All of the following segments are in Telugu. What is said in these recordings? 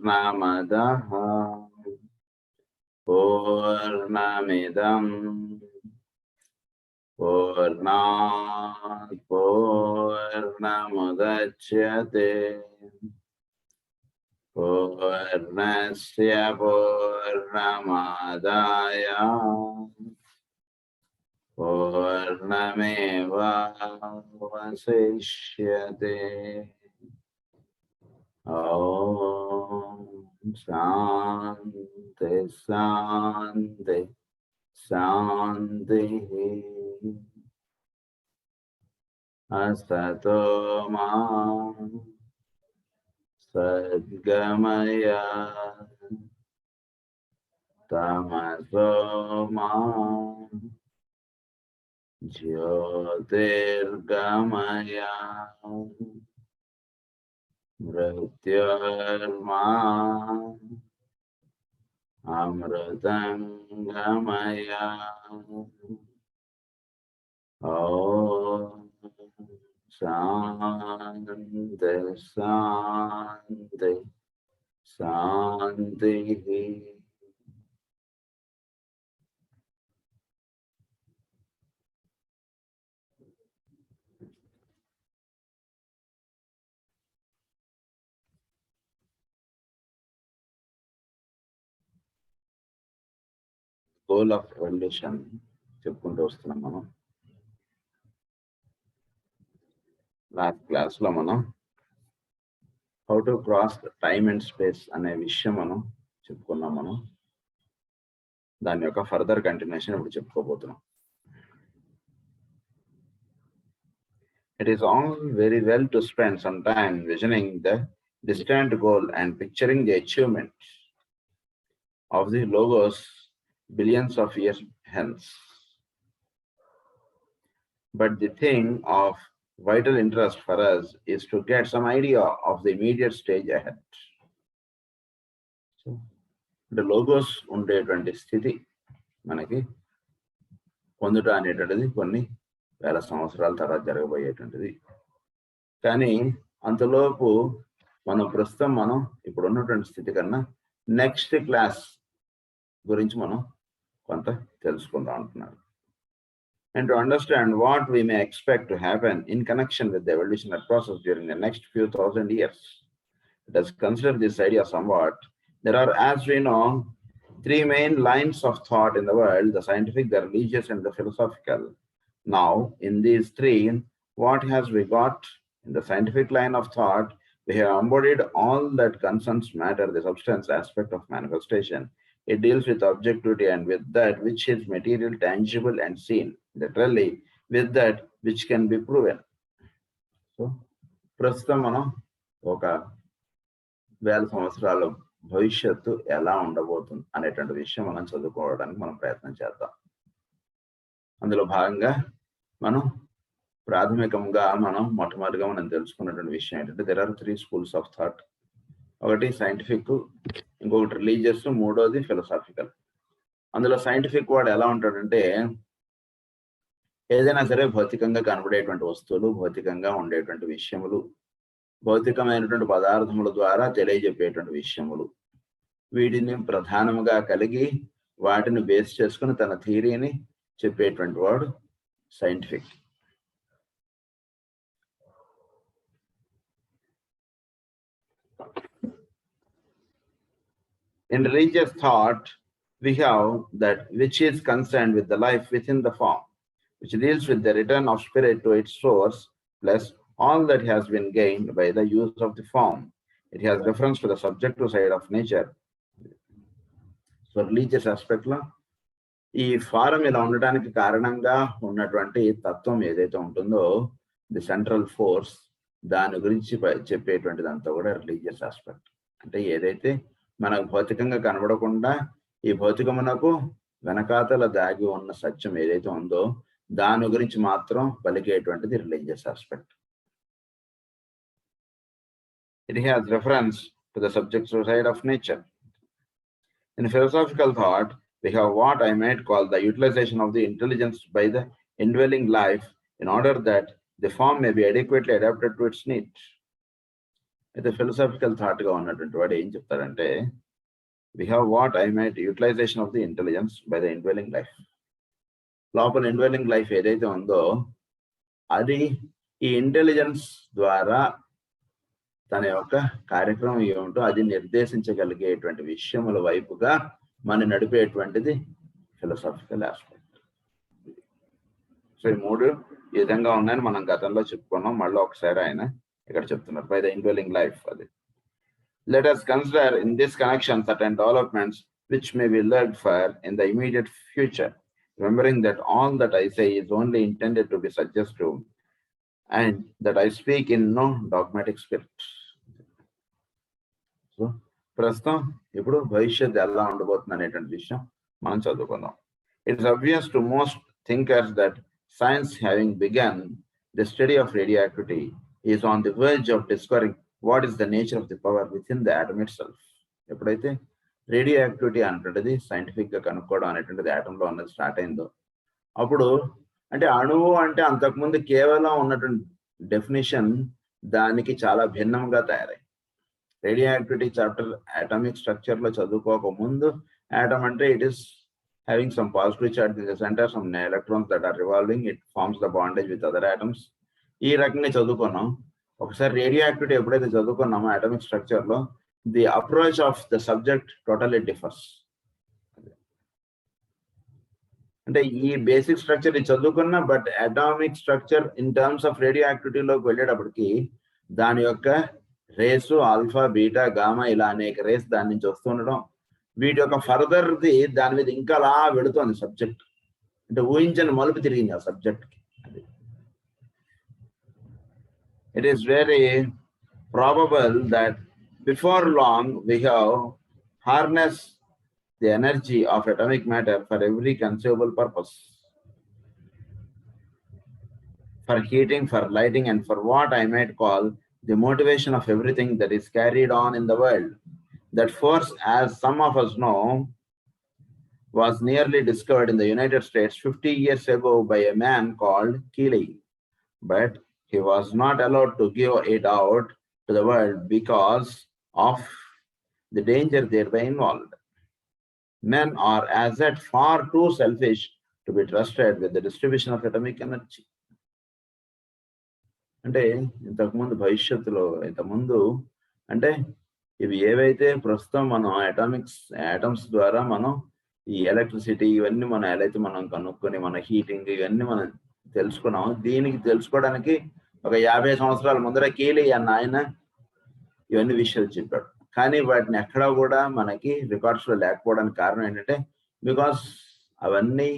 Purnamadaha Purnamidam Purnat Purnamudachyate Purnasya Purnamadaya Purnamevavasishyate. Om Shanti Shanti Shanti. Asato ma Sadgamaya Tamaso ma Jyotirgamaya Mrityurma Amritangamaya. Om Shanti Shanti Shanti. Goal of evolution చెప్పుకుంటూ వస్తున్నాం మనం. లాస్ట్ క్లాస్ లో మనం how to cross time and space అనే విషయం మనం చెప్పుకున్నాం. మనం దాని యొక్క ఫర్దర్ కంటిన్యూషన్ ఇప్పుడు చెప్పుకోబోతున్నాం. It is all very well to spend some time visioning the distant goal and picturing the achievement of the logos billions of years hence. But the thing of vital interest for us is to get some idea of the immediate stage ahead. So, the logos ఉండేటువంటి స్థితి మనకి పొందుట అనేటువంటిది కొన్ని వేల సంవత్సరాల తర్వాత జరగబోయేటువంటిది. కానీ అంతలోపు మనం ప్రస్తుతం ఇప్పుడు ఉన్నటువంటి స్థితి కన్నా నెక్స్ట్ క్లాస్ గురించి మనం కొంత తెలుసుకుందాం అంటున్నారు. And to understand what we may expect to happen in connection with the evolutionary process during the next few thousand years, let us consider this idea somewhat. There are, as we know, three main lines of thought in the world: the scientific, the religious, and the philosophical. Now, in these three, what has we got? In the scientific line of thought, we have embodied all that concerns matter, the substance aspect of manifestation. It deals with objectivity and with that which is material, tangible, and seen. Literally, with that which can be proven. So, ప్రస్తుతం మనం ఒక 1000 సంవత్సరాల భవిష్యత్తు ఎలా ఉండబోతుంది అనేటువంటి విషయం మనం చదువుకోవడానికి మనం ప్రయత్నం చేద్దాం. అందులో భాగంగా మనం ప్రాథమికంగా మొట్టమొదటిగా మనం తెలుసుకున్నటువంటి విషయం ఏంటంటే there are 3 schools of thought. ఒకటి సైంటిఫిక్, ఇంకొకటి రిలీజియస్, మూడోది ఫిలసాఫికల్. అందులో సైంటిఫిక్ వాడు ఎలా ఉంటాడంటే ఏదైనా సరే భౌతికంగా కనబడేటువంటి వస్తువులు, భౌతికంగా ఉండేటువంటి విషయములు, భౌతికమైనటువంటి పదార్థముల ద్వారా తెలియజెప్పేటువంటి విషయములు, వీటిని ప్రధానముగా కలిగి వాటిని బేస్ చేసుకుని తన థియరీని చెప్పేటువంటి వాడు scientific. In religious thought, we have that which is concerned with the life within the form, which deals with the return of spirit to its source, plus all that has been gained by the use of the form. It has reference to the subjective side of nature. So, religious aspect lo, ఈ ఫారం ఇలా ఉండడానికి కారణంగా ఉన్నటువంటి తత్వం ఏదైతే ఉంటుందో, ది సెంట్రల్ ఫోర్స్, దాని గురించి చెప్పేటువంటిదంతా కూడా రిలీజియస్ ఆస్పెక్ట్. అంటే ఏదైతే మనకు భౌతికంగా కనబడకుండా ఈ భౌతికమునకు వెనకాతల దాగి ఉన్న సత్యం ఏదైతే ఉందో దాని గురించి మాత్రం పలికేటువంటిది religious aspect. It has reference to the subjective side of nature. In philosophical thought, we have what I might call the utilization of the intelligence by the indwelling life in order that the form may be adequately adapted to its needs. అయితే ఫిలసాఫికల్ థాట్గా ఉన్నటువంటి వాడు ఏం చెప్తారంటే, we have what I might utilization of the intelligence by the indwelling life. లోపల ఇన్వెలింగ్ లైఫ్ ఏదైతే ఉందో అది ఈ ఇంటెలిజెన్స్ ద్వారా తన యొక్క కార్యక్రమం ఏమిటో అది నిర్దేశించగలిగేటువంటి విషయముల వైపుగా మనం నడిపేటువంటిది ఫిలసాఫికల్ ఆస్పెక్ట్. సో ఈ మూడు ఈ విధంగా ఉన్నాయని మనం గతంలో చెప్పుకున్నాం. మళ్ళీ ఒకసారి ఆయన ఇక్కడ చెప్తున్నారు, బై ద ఇన్వెలింగ్ లైఫ్. అది let us consider in this connection certain developments which may be looked for in the immediate future, remembering that all that I say is only intended to be suggestive and that I speak in no dogmatic spirit. So ప్రస్తుతం ఇప్పుడు భవిష్యత్తు ఎలా ఉండబోతుంది అనేటువంటి విషయం మనం చదువుకుందాం. It is obvious to most thinkers that science, having begun the study of radioactivity, is on the verge of discovering what is the nature of the power within the atom itself. ఎప్పుడైతే రేడియో యాక్టివిటీ అనేటువంటిది సైంటిఫిక్ గా కనుక్కోవడం అనేటువంటిది ఆటంలో ఉన్నది స్టార్ట్ అయిందో, అప్పుడు అంటే అణువు అంటే అంతకుముందు కేవలం ఉన్నటువంటి డెఫినేషన్ దానికి చాలా భిన్నంగా తయారై. Radio activity chapter atomic structure లో చదువుకోక ముందు ఆటమ్ అంటే it is having some positive charge in the center, some electrons that are revolving, it forms the bondage with other atoms. ఈ రకంగా చదువుకున్నాం. ఒకసారి రేడియో యాక్టివిటీ ఎప్పుడైతే చదువుకున్నామో అటామిక్ స్ట్రక్చర్ లో, the approach of the subject totally differs. అంటే ఈ బేసిక్ స్ట్రక్చర్ చదువుకున్నా, but atomic structure in terms of radio యాక్టివిటీలోకి వెళ్ళేటప్పటికి దాని యొక్క రేసు ఆల్ఫా, బీటా, గామా ఇలా అనేక రేస్ దాని నుంచి వస్తుండడం, వీటి యొక్క ఫర్దర్ది దాని మీద ఇంకా అలా వెళుతోంది సబ్జెక్ట్. అంటే ఊహించని మలుపు తిరిగింది ఆ సబ్జెక్ట్కి. It is very probable that before long we have harnessed the energy of atomic matter for every conceivable purpose. For heating, for lighting, and for what I might call the motivation of everything that is carried on in the world. That force, as some of us know, was nearly discovered in the United States 50 years ago by a man called Keeley. But he was not allowed to give it out to the world because of the danger thereby involved. Men are as yet far too selfish to be trusted with the distribution of atomic energy. అంటే ఇంతకుముందు భవిష్యత్తులో ఇంతకుముందు అంటే ఇవి ఏవైతే ప్రస్తుతం మనం ఆటమ్స్ ద్వారా మనం ఈ ఎలక్ట్రిసిటీ ఇవన్నీ మనం ఎలా అయితే మనం కనుక్కొని మన హీటింగ్ ఇవన్నీ మనం తెలుసుకున్నాం. దీనికి తెలుసుకోవడానికి ఒక 50 సంవత్సరాల ముందర కీలీ అన్న ఆయన ఇవన్నీ విషయాలు చెప్పాడు. కానీ వాటిని ఎక్కడా కూడా మనకి రికార్డ్స్ లో లేకపోవడానికి కారణం ఏంటంటే, బికాస్ అవన్నీ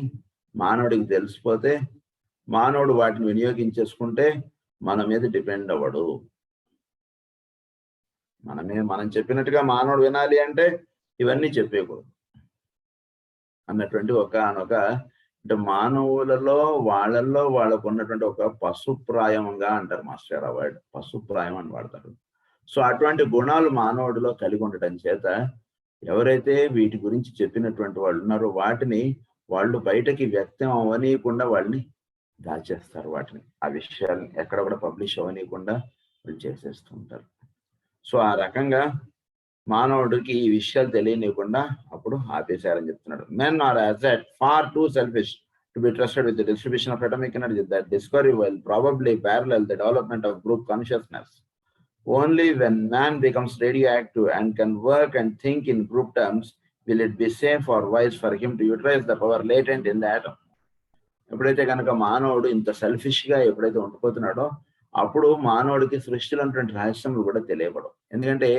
మానవుడికి తెలిసిపోతే మానవుడు వాటిని వినియోగించేసుకుంటే మన మీద డిపెండ్ అవ్వడు. మనం చెప్పినట్టుగా మానవుడు వినాలి అంటే ఇవన్నీ చెప్పేయకూడదు అన్నటువంటి ఒకనొక అంటే మానవులలో వాళ్ళకు ఉన్నటువంటి ఒక పశుప్రాయంగా అంటారు మాస్టర్. ఆ వర్డ్ పశుప్రాయం అని వాడతారు. సో అటువంటి గుణాలు మానవుడిలో కలిగి ఉండటం చేత ఎవరైతే వీటి గురించి చెప్పినటువంటి వాళ్ళు ఉన్నారో వాటిని వాళ్ళు బయటకి వ్యక్తం అవ్వనీయకుండా వాళ్ళని దాచేస్తారు. వాటిని ఆ విషయాన్ని ఎక్కడ కూడా పబ్లిష్ అవ్వనీయకుండా వాళ్ళు చేసేస్తుంటారు. సో ఆ రకంగా మానవుడికి ఈ విషయాలు తెలియనివ్వకుండా అప్పుడు ఆపేశారని చెప్తున్నాడు. Men are as yet far too selfish to be trusted with the distribution of atomic energy. That discovery will probably parallel the development of group consciousness. Only when man becomes radioactive and can work and think in group terms will it be safe or wise for him to utilize the power latent in the atom. ఎప్పుడైతే కనుక మానవుడు ఇంత సెల్ఫిష్ గా ఎప్పుడైతే ఉండిపోతున్నాడో అప్పుడు మానవుడికి సృష్టిలో ఉన్నటువంటి రహస్యములు కూడా తెలియబడవు. ఎందుకంటే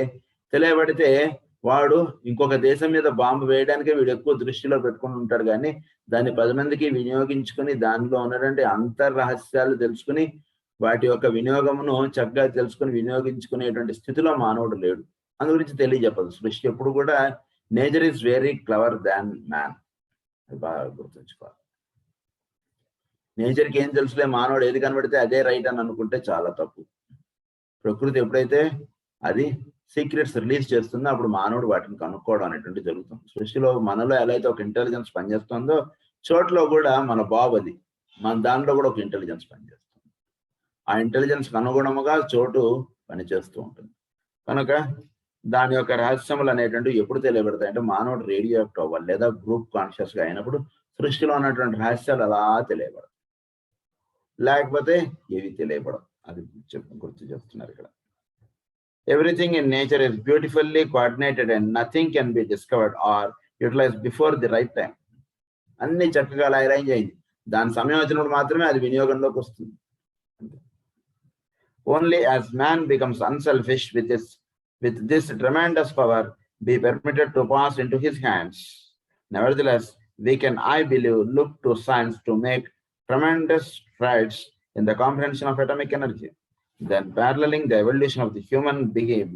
తెలియబడితే వాడు ఇంకొక దేశం మీద బాంబు వేయడానికే వీడు ఎక్కువ దృష్టిలో పెట్టుకుని ఉంటాడు, కానీ దాన్ని 10 మందికి వినియోగించుకుని దానిలో ఉన్నటువంటి అంతర్రహస్యాలు తెలుసుకుని వాటి యొక్క వినియోగమును చక్కగా తెలుసుకుని వినియోగించుకునేటువంటి స్థితిలో మానవుడు లేడు. అందు గురించి తెలియజెప్పదు సృష్టి. ఎప్పుడు కూడా nature is very clever than man. అది బాగా గుర్తుంచుకోవాలి. నేచర్కి ఏం తెలుసులే, మానవుడు ఏది కనబడితే అదే రైట్ అని అనుకుంటే చాలా తప్పు. ప్రకృతి ఎప్పుడైతే అది సీక్రెట్స్ రిలీజ్ చేస్తుందో అప్పుడు మానవుడు వాటిని కనుక్కోవడం అనేటువంటి జరుగుతుంది. సృష్టిలో మనలో ఎలా అయితే ఒక ఇంటెలిజెన్స్ పనిచేస్తుందో చోట్లో కూడా మన బాబు అది మన దాంట్లో కూడా ఒక ఇంటెలిజెన్స్ పనిచేస్తుంది. ఆ ఇంటెలిజెన్స్కి అనుగుణముగా చోటు పనిచేస్తూ ఉంటుంది. కనుక దాని యొక్క రహస్యములు అనేటువంటివి ఎప్పుడు తెలియబడతాయి అంటే మానవుడు రేడియో యాక్టివ్ అవ్వాలి లేదా గ్రూప్ కాన్షియస్గా అయినప్పుడు సృష్టిలో ఉన్నటువంటి రహస్యాలు అలా తెలియబడతాయి, లేకపోతే ఏవి తెలియబడవు. అది గుర్తు చేస్తున్నారు ఇక్కడ. Everything in nature is beautifully coordinated and nothing can be discovered or utilise before the right time. అన్ని చక్కగా అరేంజ్ అయింది, దాని సమయం వచ్చినప్పుడు మాత్రమే అది వినియోగంలోకి వస్తుంది. Only as man becomes unselfish with this tremendous power be permitted to pass into his hands. Nevertheless, we can, I believe, look to science to make tremendous strides in the comprehension of atomic energy. Then, paralleling the evolution of the human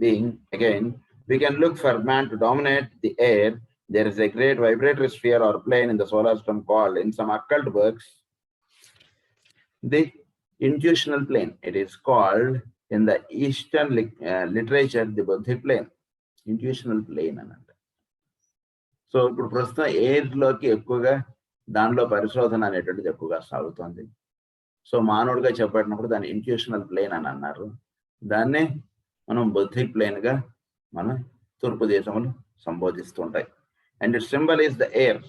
being again, we can look for man to dominate the air. There is a great vibratory sphere or plane in the solar system called, in some occult works, the intuitional plane. It is called in the Eastern literature the Buddhic plane, intuitional plane అని అంట. సో ఇప్పుడు ప్రస్తుతం ఎయిర్లోకి ఎక్కువగా దానిలో పరిశోధన అనేటువంటిది ఎక్కువగా సాగుతుంది. సో మానవుడిగా చెప్పబడినప్పుడు దాన్ని ఇంట్యూషనల్ ప్లేన్ అని అన్నారు. దాన్నే మనం బుద్ధిక్ ప్లేన్గా మన తూర్పు దేశములు సంబోధిస్తుంటాయి. And it symbol is the air.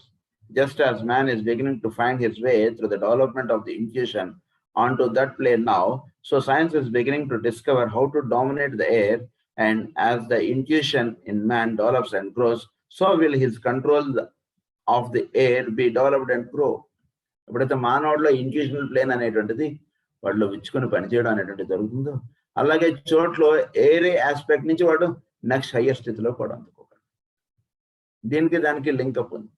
Just as man is beginning to find his way through the development of the intuition onto that plane now, so science is beginning to discover how to dominate the air, and as the intuition in man develops and grows, so will his control of the air be developed and grow. ఎప్పుడైతే మానవుడిలో ఇంట్యూషనల్ ప్లేన్ అనేటువంటిది వాడిలో విచ్చుకొని పనిచేయడం అనేటువంటిది జరుగుతుందో, అలాగే చోట్లో ఏరే ఆస్పెక్ట్ నుంచి వాడు నెక్స్ట్ హయ్యర్ స్థితిలో కూడా అందుకోగలడు. దీనికి దానికి లింకప్ ఉంది.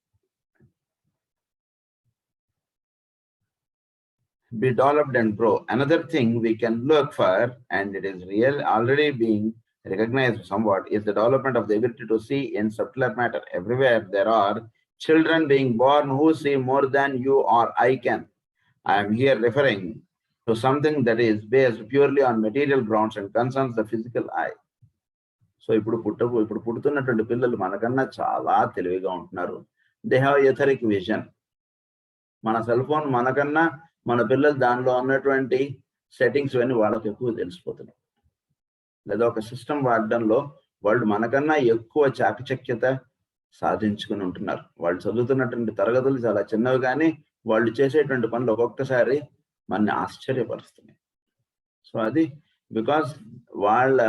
Be developed and grow. Another thing we can look for, and it is real, already being recognized somewhat, is the development of the ability to see in subtler matter. Everywhere there are children being born who see more than you or I can. I am here referring to something that is based purely on material grounds and concerns the physical eye. So ఇప్పుడు పుడుతున్నటువంటి పిల్లలు మనకన్నా చాలా తెలివిగా ఉంటున్నారు. They have etheric vision. మన సెల్ ఫోన్ మనకన్నా మన పిల్లలు దానిలో ఉన్నటువంటి సెట్టింగ్స్ ఇవన్నీ వాళ్ళకి ఎక్కువ తెలిసిపోతున్నాయి. లేదా ఒక సిస్టమ్ వాడడంలో వాళ్ళు మనకన్నా ఎక్కువ చాకచక్యత సాధించుకుని ఉంటున్నారు. వాళ్ళు చదువుతున్నటువంటి తరగతులు చాలా చిన్నవి, కానీ వాళ్ళు చేసేటువంటి పనులు ఒక్కొక్కసారి మనని ఆశ్చర్యపరుస్తున్నాయి. సో అది బికాస్ వాళ్ళ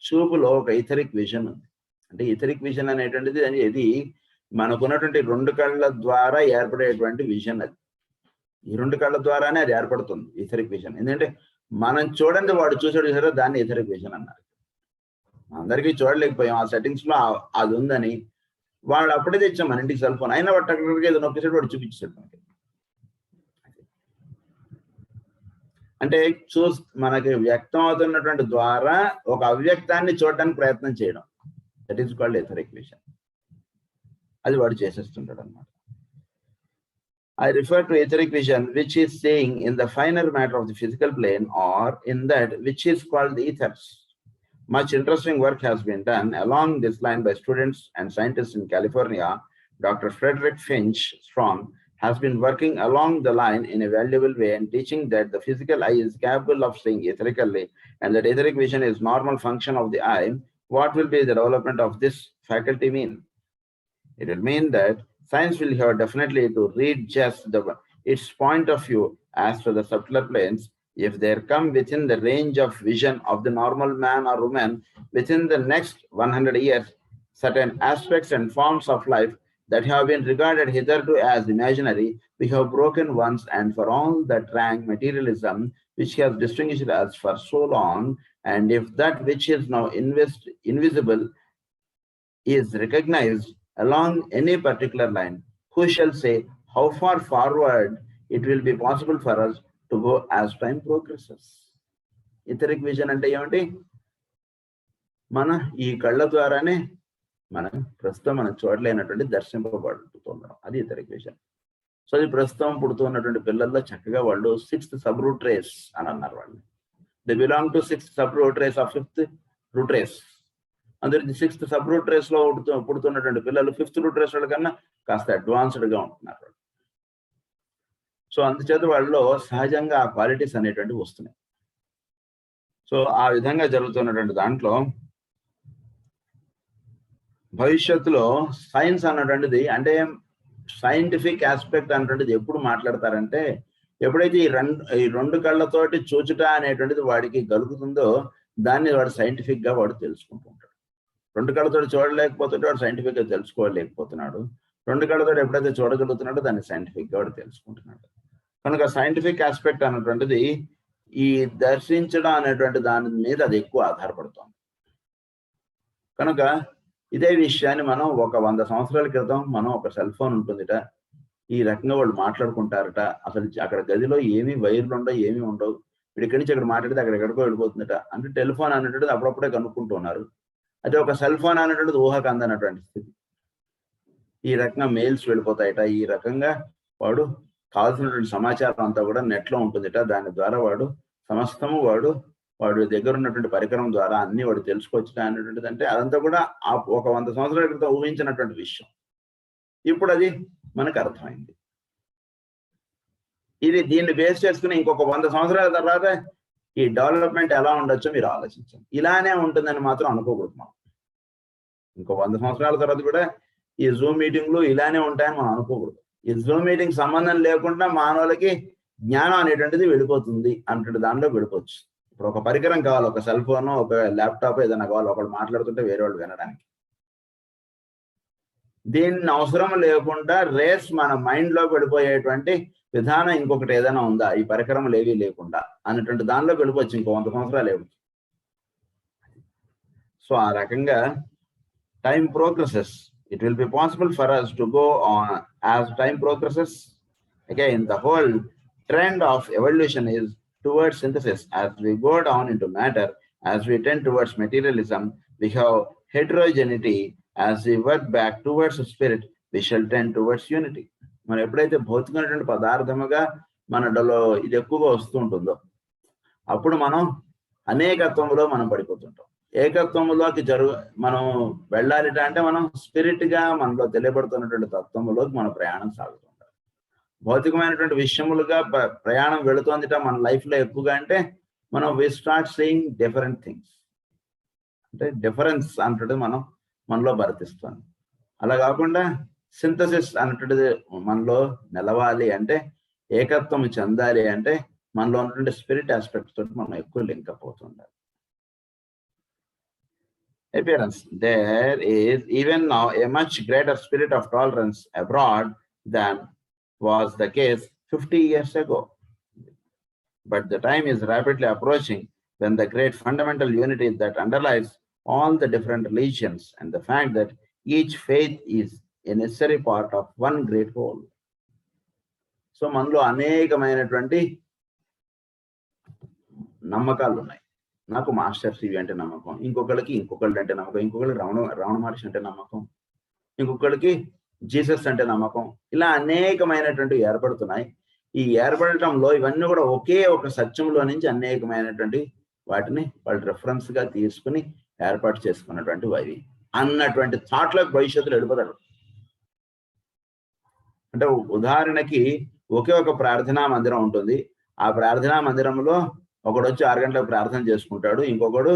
చూపులో ఒక ఇథరిక్ విజన్ ఉంది. అంటే ఇథరిక్ విజన్ అనేటువంటిది ఇది మనకున్నటువంటి రెండు కళ్ళ ద్వారా ఏర్పడేటువంటి విజన్. అది ఈ రెండు కళ్ళ ద్వారానే అది ఏర్పడుతుంది ఇథరిక్ విజన్. ఎందుకంటే మనం చూడండి, వాడు చూసాడు చూసారో దాన్ని ఇథరిక్ విజన్ అన్నారు. అందరికీ చూడలేకపోయాం, ఆ సెట్టింగ్స్ లో అది ఉందని. వాళ్ళు అప్పుడే తెచ్చాం మన ఇంటికి సెల్ ఫోన్, అయినా వాడు టక్కడికి ఏదో నొక్కేసాడు, వాడు చూపించాడు మనకి. అంటే మనకి వ్యక్తం అవుతున్నటువంటి ద్వారా ఒక అవ్యక్తాన్ని చూడడానికి ప్రయత్నం చేయడం, that is called etheric vision. అది వాడు చేసేస్తుంటాడు అన్నమాట. I refer to etheric vision, which is seeing in the finer matter of the physical plane, or in that which is called the ethers. Much interesting work has been done along this line by students and scientists in California. Dr. Frederick Finch Strong has been working along the line in a valuable way and teaching that the physical eye is capable of seeing etherically, and that etheric vision is normal function of the eye. What will be the development of this faculty mean? It will mean that science will have definitely to read just its point of view as to the subtler planes. If they come within the range of vision of the normal man or woman within the next 100 years, certain aspects and forms of life that have been regarded hitherto as imaginary, we have broken once and for all that rank materialism which has distinguished us for so long. And if that which is now invisible is recognized along any particular line, who shall say how far forward it will be possible for us to go as time progresses? Etheric vision అంటే ఏమంటే మన ఈ కళ్ళ ద్వారానే మనం ప్రస్తుతం మనం చూడలేనటువంటి దర్శింపబడుతుండడం, అది etheric vision. సో అది ప్రస్తుతం పుడుతున్నటువంటి పిల్లల్లో చక్కగా వాళ్ళు 6th sub root race అని అన్నారు. వాళ్ళు they belong to 6th sub root race of 5th root race. అందరికి 6th sub root race లో పుడుతున్నటువంటి పిల్లలు 5th root race వాళ్ళ కన్నా కాస్త అడ్వాన్స్డ్ గా ఉంటున్నారు. సో అందుచేత వాళ్ళలో సహజంగా ఆ క్వాలిటీస్ అనేటువంటివి వస్తున్నాయి. సో ఆ విధంగా జరుగుతున్నటువంటి దాంట్లో భవిష్యత్తులో సైన్స్ అన్నటువంటిది, అంటే సైంటిఫిక్ ఆస్పెక్ట్ అన్నటువంటిది ఎప్పుడు మాట్లాడతారంటే, ఎప్పుడైతే ఈ రెండు కళ్ళతోటి చూచుట అనేటువంటిది వాడికి కలుగుతుందో దాన్ని వాడు సైంటిఫిక్ గా వాడు తెలుసుకుంటూ ఉంటాడు. రెండు కళ్ళతోటి చూడలేకపోతుంటే వాడు సైంటిఫిక్ గా తెలుసుకోలేకపోతున్నాడు. రెండు కళ్ళతోటి ఎప్పుడైతే చూడగలుగుతున్నాడో దాన్ని సైంటిఫిక్ గా వాడు తెలుసుకుంటున్నాడు. కనుక సైంటిఫిక్ ఆస్పెక్ట్ అన్నటువంటిది ఈ దర్శించడం అనేటువంటి దాని మీద అది ఎక్కువ ఆధారపడుతుంది. కనుక ఇదే విషయాన్ని మనం ఒక 100 సంవత్సరాల క్రితం మనం ఒక సెల్ ఫోన్ ఉంటుందిట, ఈ రకంగా వాళ్ళు మాట్లాడుకుంటారట, అసలు అక్కడ గదిలో ఏమీ వైర్లు ఉండవు, ఏమీ ఉండవు, వీడు ఇక్కడి నుంచి అక్కడ మాట్లాడితే అక్కడ ఎక్కడికో వెళ్ళిపోతుందట. అంటే టెలిఫోన్ అనేటువంటిది అప్పుడప్పుడే కనుక్కుంటున్నారు. అదే ఒక సెల్ ఫోన్ అనేటువంటిది ఊహకు అందనటువంటి స్థితి. ఈ రకంగా మెయిల్స్ వెళ్ళిపోతాయట, ఈ రకంగా వాడు కావాల్సినటువంటి సమాచారం అంతా కూడా నెట్లో ఉంటుందిట. దాని ద్వారా వాడు సమస్తము వాడు దగ్గర ఉన్నటువంటి పరికరం ద్వారా అన్ని వాడు తెలుసుకోవచ్చు అనేటువంటిది. అంటే అదంతా కూడా ఒక 100 సంవత్సరాల క్రితం ఊహించినటువంటి విషయం. ఇప్పుడు అది మనకు అర్థమైంది. దీన్ని బేస్ చేసుకుని ఇంకొక 100 సంవత్సరాల తర్వాత ఈ డెవలప్మెంట్ ఎలా ఉండొచ్చో మీరు ఆలోచించండి. ఇలానే ఉంటుందని మాత్రం అనుకోకూడదు మనం. ఇంకో 100 సంవత్సరాల తర్వాత కూడా ఈ జూమ్ మీటింగ్లు ఇలానే ఉంటాయని మనం అనుకోకూడదు. ఈ జూమ్ మీటింగ్ సంబంధం లేకుండా మానవులకి జ్ఞానం అనేటువంటిది వెళ్ళిపోతుంది అంటే దానిలో వెళ్ళిపోవచ్చు. ఇప్పుడు ఒక పరికరం కావాలి, ఒక సెల్ ఫోన్, ఒక ల్యాప్టాప్, ఏదైనా కావాలి, ఒకళ్ళు మాట్లాడుతుంటే వేరే వాళ్ళు వినడానికి. దీన్ని అవసరం లేకుండా రేస్ మన మైండ్ లో వెళ్ళిపోయేటువంటి విధానం ఇంకొకటి ఏదైనా ఉందా ఈ పరికరములు ఏవీ లేకుండా అన్నటువంటి దానిలో వెళ్ళిపోవచ్చు ఇంకో 100 సంవత్సరాలు ఏమి. సో ఆ రకంగా time progresses, it will be possible for us to go on as time progresses. Again, the whole trend of evolution is towards synthesis. As we go down into matter, as we tend towards materialism, we have heterogeneity. As we work back towards spirit, we shall tend towards unity. మనం ఎప్పుడైతే భౌతికమైనటువంటి పదార్థముగా మనలో ఇది ఎక్కువగా వస్తూ ఉంటుందో అప్పుడు మనం అనేకత్వంలో మనం పడిపోతుంటాం. ఏకత్వములోకి మనం వెళ్ళాలి అంటే మనం స్పిరిట్ గా మనలో తెలియబడుతున్నటువంటి తత్వములోకి మన ప్రయాణం సాగుతుంటాం. భౌతికమైనటువంటి విషయములుగా ప్రయాణం వెళుతోందిట మన లైఫ్ లో ఎక్కువగా అంటే మనం we start seeing different things. అంటే డిఫరెన్స్ అంటది మనలో భర్తిస్తుంది. అలా కాకుండా సింథసిస్ అనేటువంటిది మనలో నిలవాలి అంటే, ఏకత్వం చెందాలి అంటే మనలో ఉన్నటువంటి స్పిరిట్ ఆస్పెక్ట్స్ తోటి మనం ఎక్కువ link up అవుతుండాలి. Appearance. There is even now a much greater spirit of tolerance abroad than was the case 50 years ago. But the time is rapidly approaching when the great fundamental unity that underlies all the different religions and the fact that each faith is a necessary part of one great whole. So మనలో అనేకమైనటువంటి నమ్మకాలు ఉన్నాయి. నాకు మాస్టర్ సివి అంటే నమ్మకం, ఇంకొకళ్ళకి అంటే నమ్మకం, ఇంకొకళ్ళకి రమణ మహర్షి అంటే నమ్మకం, ఇంకొకళ్ళకి జీసస్ అంటే నమ్మకం. ఇలా అనేకమైనటువంటి ఏర్పడుతున్నాయి. ఈ ఏర్పడటంలో ఇవన్నీ కూడా ఒకే ఒక సత్యంలో నుంచి అనేకమైనటువంటి వాటిని వాళ్ళు రెఫరెన్స్ గా తీసుకుని ఏర్పాటు చేసుకున్నటువంటి అవి అన్నటువంటి థాట్లోకి భవిష్యత్తులో వెళ్ళిపోతారు. అంటే ఉదాహరణకి ఒకే ఒక ప్రార్థనా మందిరం ఉంటుంది. ఆ ప్రార్థనా మందిరంలో ఒకడు వచ్చి 6 గంటలకు ప్రార్థన చేసుకుంటాడు, ఇంకొకడు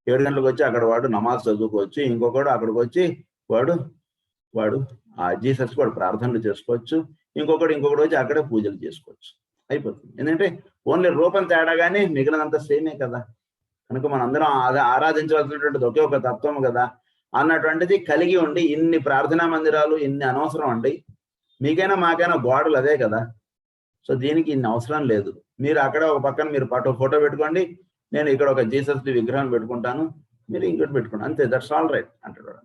7 గంటలకు వచ్చి అక్కడ వాడు నమాజ్ చదువుకోవచ్చు, ఇంకొకడు అక్కడికి వచ్చి వాడు ఆ జీసస్ వాడు ప్రార్థనలు చేసుకోవచ్చు, ఇంకొకడు వచ్చి అక్కడే పూజలు చేసుకోవచ్చు. అయిపోతుంది. ఎందుకంటే ఓన్లీ రూపం తేడా కానీ మిగిలినంత సేమే కదా. కనుక మనందరం ఆరాధించవలసినటువంటిది ఒకే ఒక తత్వం కదా అన్నటువంటిది కలిగి ఉండి ఇన్ని ప్రార్థనా మందిరాలు ఇన్ని అనవసరం అండి. మీకైనా మాకైనా గోడలు అదే కదా. సో దీనికి ఇన్ని అవసరం లేదు. మీరు అక్కడ ఒక పక్కన మీరు ఫోటో పెట్టుకోండి, నేను ఇక్కడ ఒక జీసస్ విగ్రహం పెట్టుకుంటాను, మీరు ఇంకోటి పెట్టుకోండి, అంతే, దట్స్ ఆల్ రైట్ అంటాడు.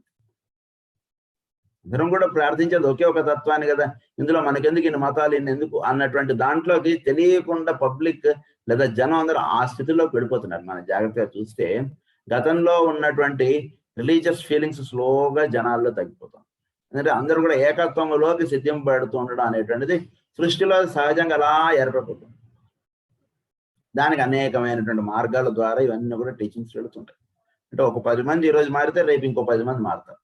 అందరం కూడా ప్రార్థించేది ఒకే ఒక తత్వాన్ని కదా. ఇందులో మనకెందుకు ఇన్ని మతాలు ఇన్ని ఎందుకు అన్నటువంటి దాంట్లోకి తెలియకుండా పబ్లిక్ లేదా జనం అందరూ ఆ స్థితిలోకి వెళ్ళిపోతున్నారు. మనం జాగ్రత్తగా చూస్తే గతంలో ఉన్నటువంటి రిలీజియస్ ఫీలింగ్స్ స్లోగా జనాల్లో తగ్గిపోతాం. ఎందుకంటే అందరూ కూడా ఏకత్వంలోకి సిద్ధింపబడుతూ ఉండడం అనేటువంటిది సృష్టిలో సహజంగా అలా ఏర్పడిపోతుంది. దానికి అనేకమైనటువంటి మార్గాల ద్వారా ఇవన్నీ కూడా టీచింగ్స్ వెళుతుంటాయి. అంటే ఒక 10 మంది ఈరోజు మారితే రేపు ఇంకో 10 మంది మారుతారు.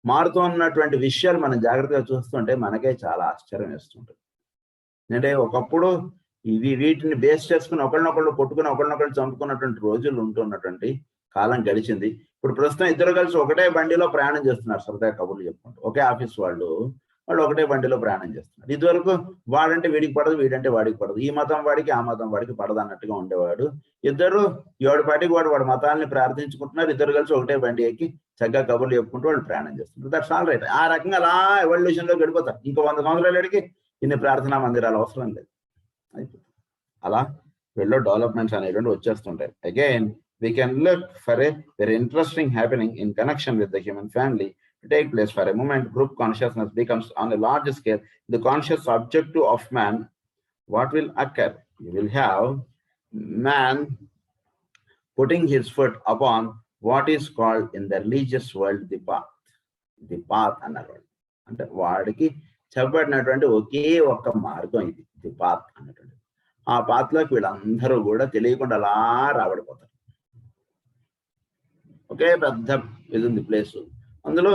మారుతూ ఉన్నటువంటి విషయాలు మనం జాగ్రత్తగా చూస్తుంటే మనకే చాలా ఆశ్చర్యం వేస్తుంటుంది. అంటే ఒకప్పుడు వీటిని బేస్ చేసుకుని ఒకళ్ళనొకళ్ళు కొట్టుకుని ఒకళ్ళనొకళ్ళు చంపుకున్నటువంటి రోజులు ఉంటున్నటువంటి కాలం గడిచింది. ఇప్పుడు ప్రస్తుతం ఇద్దరు కలిసి ఒకటే బండిలో ప్రయాణం చేస్తున్నారు, సరదాగా కబుర్లు చెప్పుకుంటూ. ఒకే ఆఫీస్ వాళ్ళు ఒకటే బండిలో ప్రయాణం చేస్తున్నారు. ఇదివరకు వాడంటే వీడికి పడదు, వీడంటే వాడికి పడదు, ఈ మతం వాడికి ఆ మతం వాడికి పడదు అన్నట్టుగా ఉండేవాడు. ఇద్దరు ఎవడి పాటికి వాడి మతాలని ప్రార్థించుకుంటున్నారు. ఇద్దరు కలిసి ఒకటే బండి ఎక్కి చక్కగా కబుర్లు చెప్పుకుంటూ వాళ్ళు ప్రయాణం చేస్తున్నారు. That's all right. ఆ రకంగా అలా ఎవల్యూషన్ లో గడిపోతారు. ఇంకో 100 సంవత్సరాలకి ఇన్ని ప్రార్థనా మందిరాలు అవసరం లేదు. అలా వీళ్ళు డెవలప్మెంట్స్ అనేటువంటి వచ్చేస్తుంటాయి. Again we can look for a very interesting happening in connection with the human family to take place. For a moment, group consciousness becomes on a large scale the conscious objective of man. What will occur? You will have man putting his foot upon what is called in the religious world the path. The path అన్నారు. అంటే వాడికి చెప్పబడినటువంటి ఒకే ఒక్క మార్గం ఇది, ది పాత్ అన్నటువంటి. ఆ పాత్లోకి వీళ్ళందరూ కూడా తెలియకుండా అలా రాబడిపోతారు. ఒకే పెద్ద ఇది ఉంది ప్లేస్, అందులో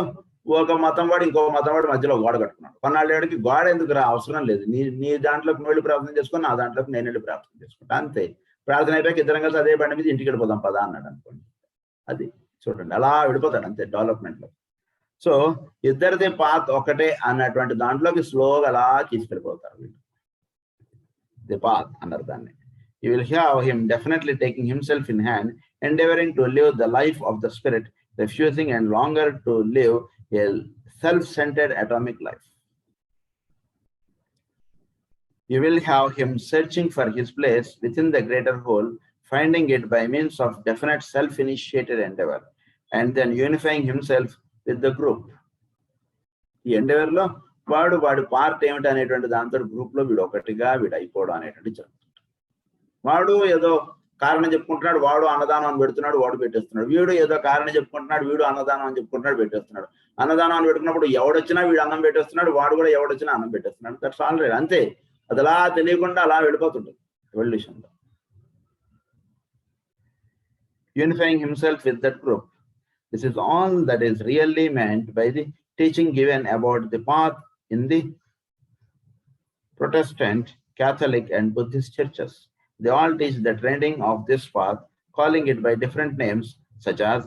ఒక మతం వాడు ఇంకో మతం వాడు మధ్యలో గోడ కట్టుకున్నాడు. కొన్నాళ్ళకి గోడ ఎందుకు రా, అవసరం లేదు, నీ దాంట్లోకి నువ్వు వెళ్ళి ప్రార్థన చేసుకుని నా దాంట్లోకి నేను వెళ్ళి ప్రార్థన చేసుకుంటా, అంతే. ప్రార్థన అయిపోయాక ఇద్దరం కలిసి అదే బండి మీద ఇంటికి వెళ్ళిపోదాం పదా అన్నాడు అనుకోండి. అది చూడండి, అలా విడిపోతాడు అంతే డెవలప్మెంట్ లో. సో ఇద్దరిదే పాత్ ఒకటే అన్నటువంటి దాంట్లోకి స్లోగా అలా తీసుకెళ్ళిపోతారు వీళ్ళు. ది పాత్ అన్నారు దాన్ని. You will hear him definitely taking himself in hand, endeavoring to live the life of the spirit, refusing and longer to live a self-centered atomic life. You will have him searching for his place within the greater whole, finding it by means of definite self-initiated endeavor, and then unifying himself with the group. ఈ ఎండెవర్ లో వాడి పార్ట్ ఏమిటి అనేటువంటి దాంతో గ్రూప్ లో వీడు ఒకటిగా వీడు అయిపోవడం అనేటువంటి జరుగుతుంది. వాడు ఏదో కారణం చెప్పుకుంటున్నాడు, వాడు అన్నదానం అని పెడుతున్నాడు, వాడు పెట్టేస్తున్నాడు. వీడు ఏదో కారణం చెప్పుకుంటున్నాడు, వీడు అన్నదానం అని చెప్పుకుంటున్నాడు, పెట్టేస్తున్నాడు. అన్నదానం అని పెట్టుకున్నప్పుడు ఎవడొచ్చినా వీడు అన్నం పెట్టేస్తున్నాడు, వాడు కూడా ఎవడొచ్చినా అన్నం పెట్టేస్తున్నాడు. దట్స్ ఆల్ రైట్, అంతే. అది అలా తెలియకుండా అలా వెళ్ళిపోతుంటుంది ఎవల్యూషన్ లో. Unifying himself with that group. This is all that is really meant by the teaching given about the path in the Protestant, Catholic, and Buddhist churches. They all teach the trending of this path, calling it by different names such as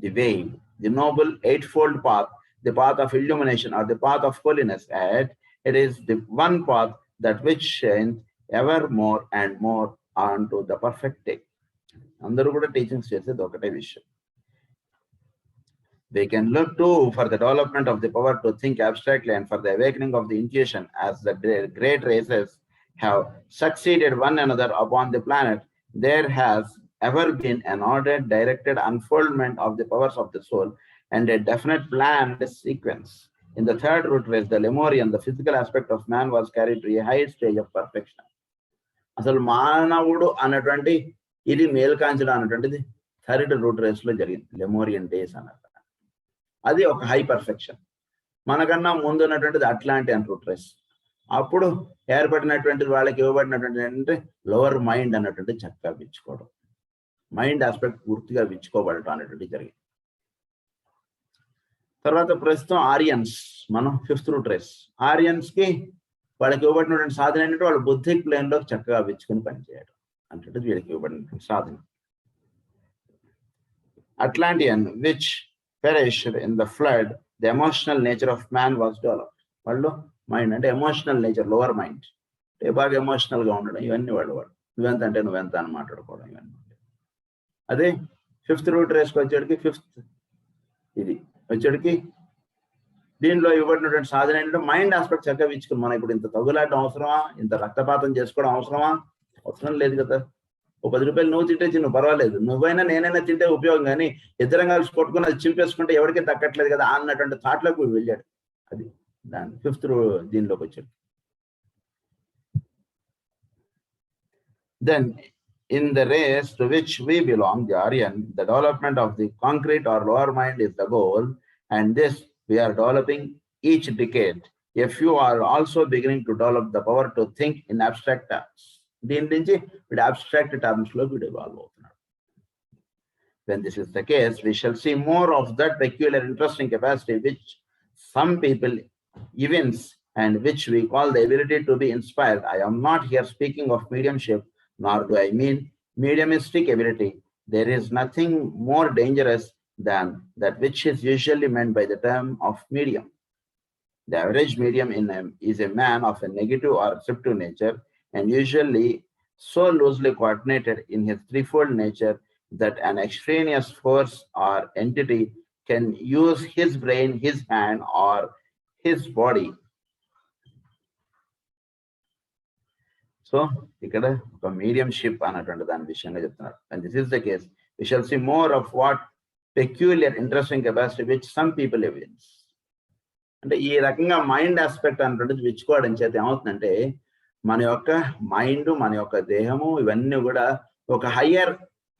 the way, the noble eightfold path, the path of illumination, or the path of holiness. And it is the one path that which shines ever more and more onto the perfect day. అందరూ కూడా టీచింగ్స్ చేసేది ఒకటే విషయం. They can look too for the development of the power to think abstractly and for the awakening of the intuition, as the great races have succeeded one another upon the planet. There has ever been an ordered, directed unfoldment of the powers of the soul and a definite planned sequence. In the third root race, the Lemurian, the physical aspect of man was carried to a high stage of perfection. అసలు మానవుడు అన్నటువంటి ఇది మేల్కాంచడం అన్నటువంటిది థర్డ్ రూట్ రేస్ లో జరిగింది, లెమోరియన్ డేస్ అన్నట్టు. అది ఒక హై పర్ఫెక్షన్. మనకన్నా ముందు ఉన్నటువంటిది అట్లాంటియన్ రూట్ రేస్. అప్పుడు ఏర్పడినటువంటిది వాళ్ళకి ఇవ్వబడినటువంటి ఏంటంటే లోవర్ మైండ్ అన్నటువంటి చక్కగా విచ్చుకోవడం, మైండ్ ఆస్పెక్ట్ పూర్తిగా విచ్చుకోబడటం అనేటువంటి జరిగింది. తర్వాత ప్రస్తుతం ఆరియన్స్, మనం ఫిఫ్త్ రూట్ రేస్. ఆరియన్స్ కి వాళ్ళకి ఇవ్వబడినటువంటి సాధన ఏంటంటే వాళ్ళు బుద్ధిక్ ప్లేన్ లోకి చక్కగా విచ్చుకొని పనిచేయడం అంటే వీళ్ళకి ఇవ్వబడినటువంటి సాధన. Atlantean, which perished in the flood, the emotional nature of man was developed. వాళ్ళు మైండ్ అంటే ఎమోషనల్ నేచర్, లోవర్ మైండ్ అంటే బాగా ఎమోషనల్ గా ఉండడం, ఇవన్నీ వాడు నువ్వెంత అంటే నువ్వెంత అని మాట్లాడుకోవడం, ఇవన్నీ. అదే ఫిఫ్త్ రూట్ రేస్కి వచ్చేటికి ఫిఫ్త్ ఇది వచ్చేటికి దీనిలో ఇవ్వబడినటువంటి సాధన ఏంటంటే మైండ్ ఆస్పెక్ట్ చక్కగా ఇచ్చుకుని మనం ఇప్పుడు ఇంత తగులాటం అవసరమా, ఇంత రక్తపాతం చేసుకోవడం అవసరమా? అవసరం లేదు కదా. ఓ 10 రూపాయలు నువ్వు తింటే తిను పర్వాలేదు, నువ్వైనా నేనైనా తింటే ఉపయోగం, కానీ ఇద్దరం కలిసి కొట్టుకుని అది చింపేసుకుంటే ఎవరికి దక్కట్లేదు కదా అన్నటువంటి థాట్లోకి వెళ్ళాడు. అది దాని ఫిఫ్త్ దీనిలోకి వచ్చాడు. Then in the race to which we belong, the Aryan, the development of the concrete or lower mind is the goal, and this we are developing each decade. A few are also beginning to develop the power to think in abstract terms. దీని నుంచి వీడు అబ్స్ట్రాక్ట్ టర్మ్స్ లో వీడు ఇవాల్వ్ అవుతున్నాడు. When this is the case, we shall see more of that peculiar interesting capacity which some people evince and which we call the ability to be inspired. I am not here speaking of mediumship, nor do I mean mediumistic ability. There is nothing more dangerous than that which is usually meant by the term of medium. The average medium is a man of a negative or receptive nature, and usually so loosely coordinated in his threefold nature that an extraneous force or entity can use his brain, his hand, or his body. So, ikkada oka mediumship anatundi dani vishayanga cheptunnaru. And this is the case. We shall see more of what peculiar, interesting capacity which some people evince. అంటే ఈ రకంగా మైండ్ ఆస్పెక్ట్ అన్నటువంటిది విచ్చుకోవడం చేత ఏమవుతుందంటే మన యొక్క మైండ్, మన యొక్క దేహము ఇవన్నీ కూడా ఒక హయ్యర్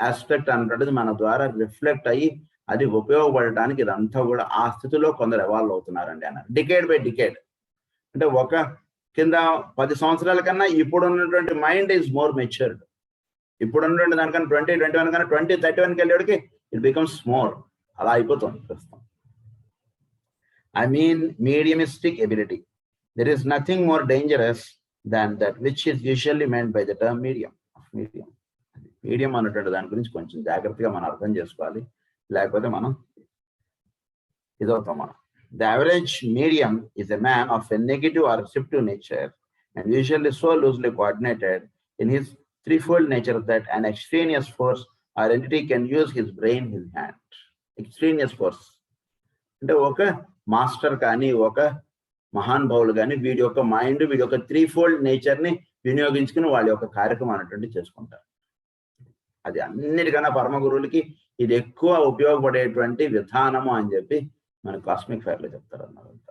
ఆస్పెక్ట్ అన్నటువంటిది మన ద్వారా రిఫ్లెక్ట్ అయ్యి అది ఉపయోగపడటానికి ఇదంతా కూడా ఆ స్థితిలో కొందరు ఎవాల్వ్ అవుతున్నారండి అన్నారు. డికేడ్ బై డికేడ్ అంటే ఒక కింద 10 సంవత్సరాల కన్నా ఇప్పుడు ఉన్నటువంటి మైండ్ ఈజ్ మోర్ మెచ్యూర్డ్. ఇప్పుడు ఉన్నటువంటి దానికన్నా 2021 కన్నా 2031కి వెళ్ళేటికి ఇట్ బికమ్స్ మోర్. అలా అయిపోతుంది ప్రస్తుతం. I mean mediumistic ability. There is nothing more dangerous than that which is usually meant by the term medium. Medium అన్నటువంటి దాని గురించి కొంచెం జాగ్రత్తగా మనం అర్థం చేసుకోవాలి, లేకపోతే మనం ఇదవుతాం మనం. The average medium is a man of a negative or receptive nature and usually so loosely coordinated in his threefold nature that an extraneous force or entity can use his brain, his hand. Extraneous force అంటే ఒక మాస్టర్ కానీ ఒక మహానుభావులు కానీ వీడి యొక్క మైండ్, వీడి యొక్క త్రీఫోల్డ్ నేచర్ని వినియోగించుకుని వాళ్ళ యొక్క కార్యక్రమం అనేటువంటి చేసుకుంటారు. అది అన్నిటికన్నా పరమ గురువులకి ఇది ఎక్కువ ఉపయోగపడేటువంటి విధానము అని చెప్పి మన కాస్మిక్ ఫైర్లో చెప్తారు అన్నమాట.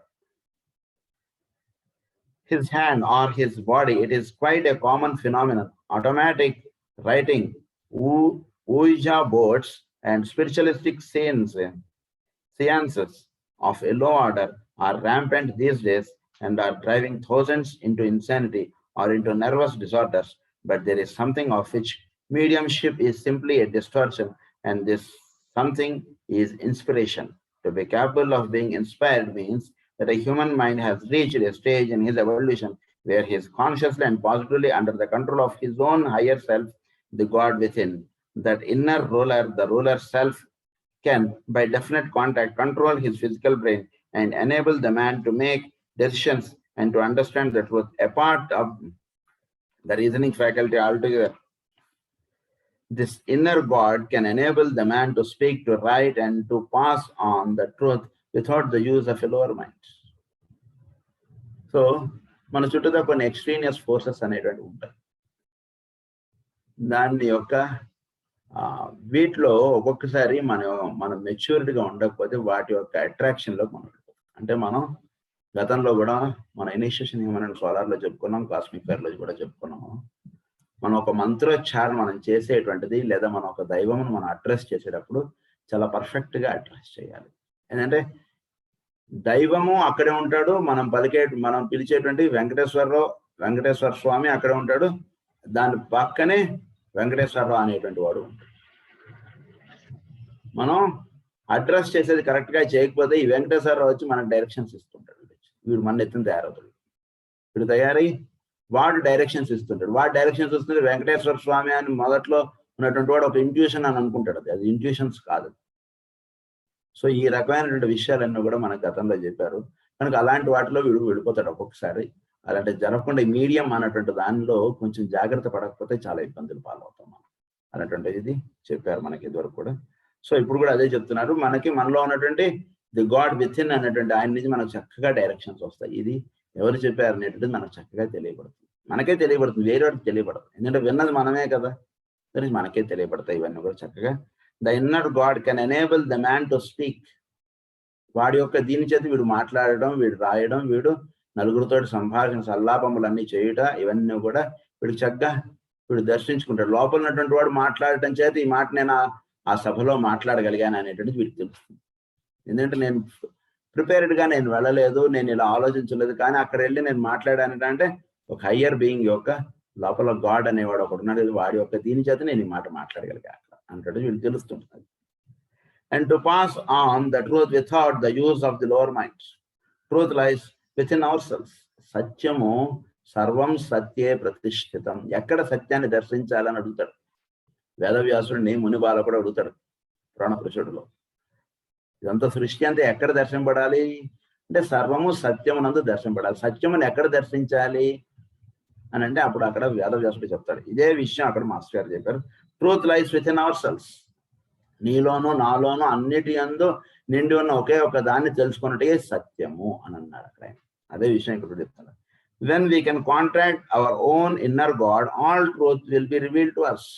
His hand or his body, it is quite a common phenomenon. Automatic writing, Ouija boards and spiritualistic seances of a low order are rampant these days and are driving thousands into insanity or into nervous disorders. But there is something of which mediumship is simply a distortion, and this something is inspiration. To be capable of being inspired means that a human mind has reached a stage in his evolution where he is consciously and positively under the control of his own higher self, the God within. That inner ruler, the ruler self, can, by definite contact, control his physical brain and enable the man to make decisions and to understand the truth. Apart of the reasoning faculty altogether, this inner God can enable the man to speak, to write, and to pass on the truth without the use of a lower mind. So, మన చుట్టూతో కొన్ని ఎక్స్ట్రీనియస్ ఫోర్సెస్ అనేటువంటి ఉంటాయి. దాని యొక్క వీటిలో ఒక్కొక్కసారి మనం మెచ్యూరిటీగా ఉండకపోతే వాటి యొక్క అట్రాక్షన్లో మనం అంటే మనం గతంలో కూడా మన ఇనిషియేషన్ ఏమన్నా సోలార్లో చెప్పుకున్నాం, కాస్మిక్ ఫైర్లో కూడా చెప్పుకున్నాము. మనం ఒక మంత్రోచ్చారణ మనం చేసేటువంటిది లేదా మన ఒక దైవమును మనం అడ్రస్ చేసేటప్పుడు చాలా పర్ఫెక్ట్గా అడ్రస్ చేయాలి. ఎందుకంటే దైవము అక్కడే ఉంటాడు, మనం పిలిచేటువంటి వెంకటేశ్వర స్వామి అక్కడే ఉంటాడు, దాని పక్కనే వెంకటేశ్వరరావు అనేటువంటి వాడు ఉంటాడు. మనం అడ్రస్ చేసేది కరెక్ట్గా చేయకపోతే ఈ వెంకటేశ్వరరావు వచ్చి మనకు డైరెక్షన్స్ ఇస్తుంటాడు. వీడు మన ఎత్తున తయారవుతాడు. వీడు తయారై వాడు డైరెక్షన్స్ ఇస్తుంటాడు. వాడు డైరెక్షన్స్ ఇస్తుంటే వెంకటేశ్వర స్వామి అని మొదట్లో ఉన్నటువంటి వాడు ఒక ఇంట్యూషన్ అని అనుకుంటాడు. అది ఇంట్యూషన్స్ కాదు. సో ఈ రకమైనటువంటి విషయాలన్నీ కూడా మనకు గతంలో చెప్పారు. కనుక అలాంటి వాటిలో వీడు వెళ్ళిపోతాడు ఒక్కొక్కసారి. అలాంటి జరగకుండా మీడియం అన్నటువంటి దానిలో కొంచెం జాగ్రత్త పడకపోతే చాలా ఇబ్బందులు పాలవుతాం మనం. అనేటువంటి ఇది చెప్పారు మనకి ఇదివరకు కూడా. సో ఇప్పుడు కూడా అదే చెప్తున్నారు. మనలో ఉన్నటువంటి ది గాడ్ విత్ ఇన్ అనేటువంటి ఆయన నుంచి మనకు చక్కగా డైరెక్షన్స్ వస్తాయి. ఇది ఎవరు చెప్పారు అనేటువంటిది మనకు చక్కగా తెలియబడుతుంది. మనకే తెలియబడుతుంది, వేరే వాడికి తెలియబడదు. ఎందుకంటే విన్నది మనమే కదా, మనకే తెలియబడతాయి ఇవన్నీ కూడా చక్కగా. The inner God can enable the man to speak. వాడి యొక్క దీని చేతి వీడు మాట్లాడడం, వీడు రాయడం, వీడు నలుగురితో సంభాషణ సల్లాపములన్నీ చేయుట, ఇవన్నీ కూడా వీడు చక్కగా వీడు దర్శించుకుంటాడు. లోపల ఉన్నటువంటి వాడు మాట్లాడటం చేత ఈ మాట నేను ఆ సభలో మాట్లాడగలిగాను అనేటువంటిది వీడికి తెలుస్తుంది. ఎందుకంటే నేను ప్రిపేర్డ్గా నేను వెళ్ళలేదు, నేను ఇలా ఆలోచించలేదు, కానీ అక్కడ వెళ్ళి నేను మాట్లాడానంటే ఒక హయ్యర్ బీయింగ్ యొక్క లోపల గాడ్ అనేవాడు ఒకడు ఉన్నాడు, వాడి యొక్క దీని చేత నేను ఈ మాట మాట్లాడగలిగాను అంటే వీళ్ళు తెలుస్తుంటుంది. And to pass on the truth without the use of the lower mind. Truth lies within ourselves. సత్యము సర్వం సత్యే ప్రతిష్ఠితం. ఎక్కడ సత్యాన్ని దర్శించాలని అడుగుతాడు వేదవ్యాసుడిని, ముని బాలకుడు అడుగుతాడు పురాణపురుషుడిలో. ఇదంతా సృష్టి అంతా ఎక్కడ దర్శింపడాలి అంటే సర్వము సత్యమునందు దర్శింపడాలి. సత్యమును ఎక్కడ దర్శించాలి అని అంటే అప్పుడు అక్కడ వేదవ్యాసుడు చెప్తాడు. ఇదే విషయం అక్కడ మాస్టర్ గారు చెప్పారు. Truth lies within our cells. నీలోనూ నాలోనూ అన్నిటి యందు నిండి ఉన్న ఒకే ఒక దాన్ని తెలుసుకున్నట్టే సత్యము అని అన్నాడు అక్కడ. అదే విషయం ఇక్కడ చెప్తాడు. When we can contract our own inner God, all truth will be revealed to us.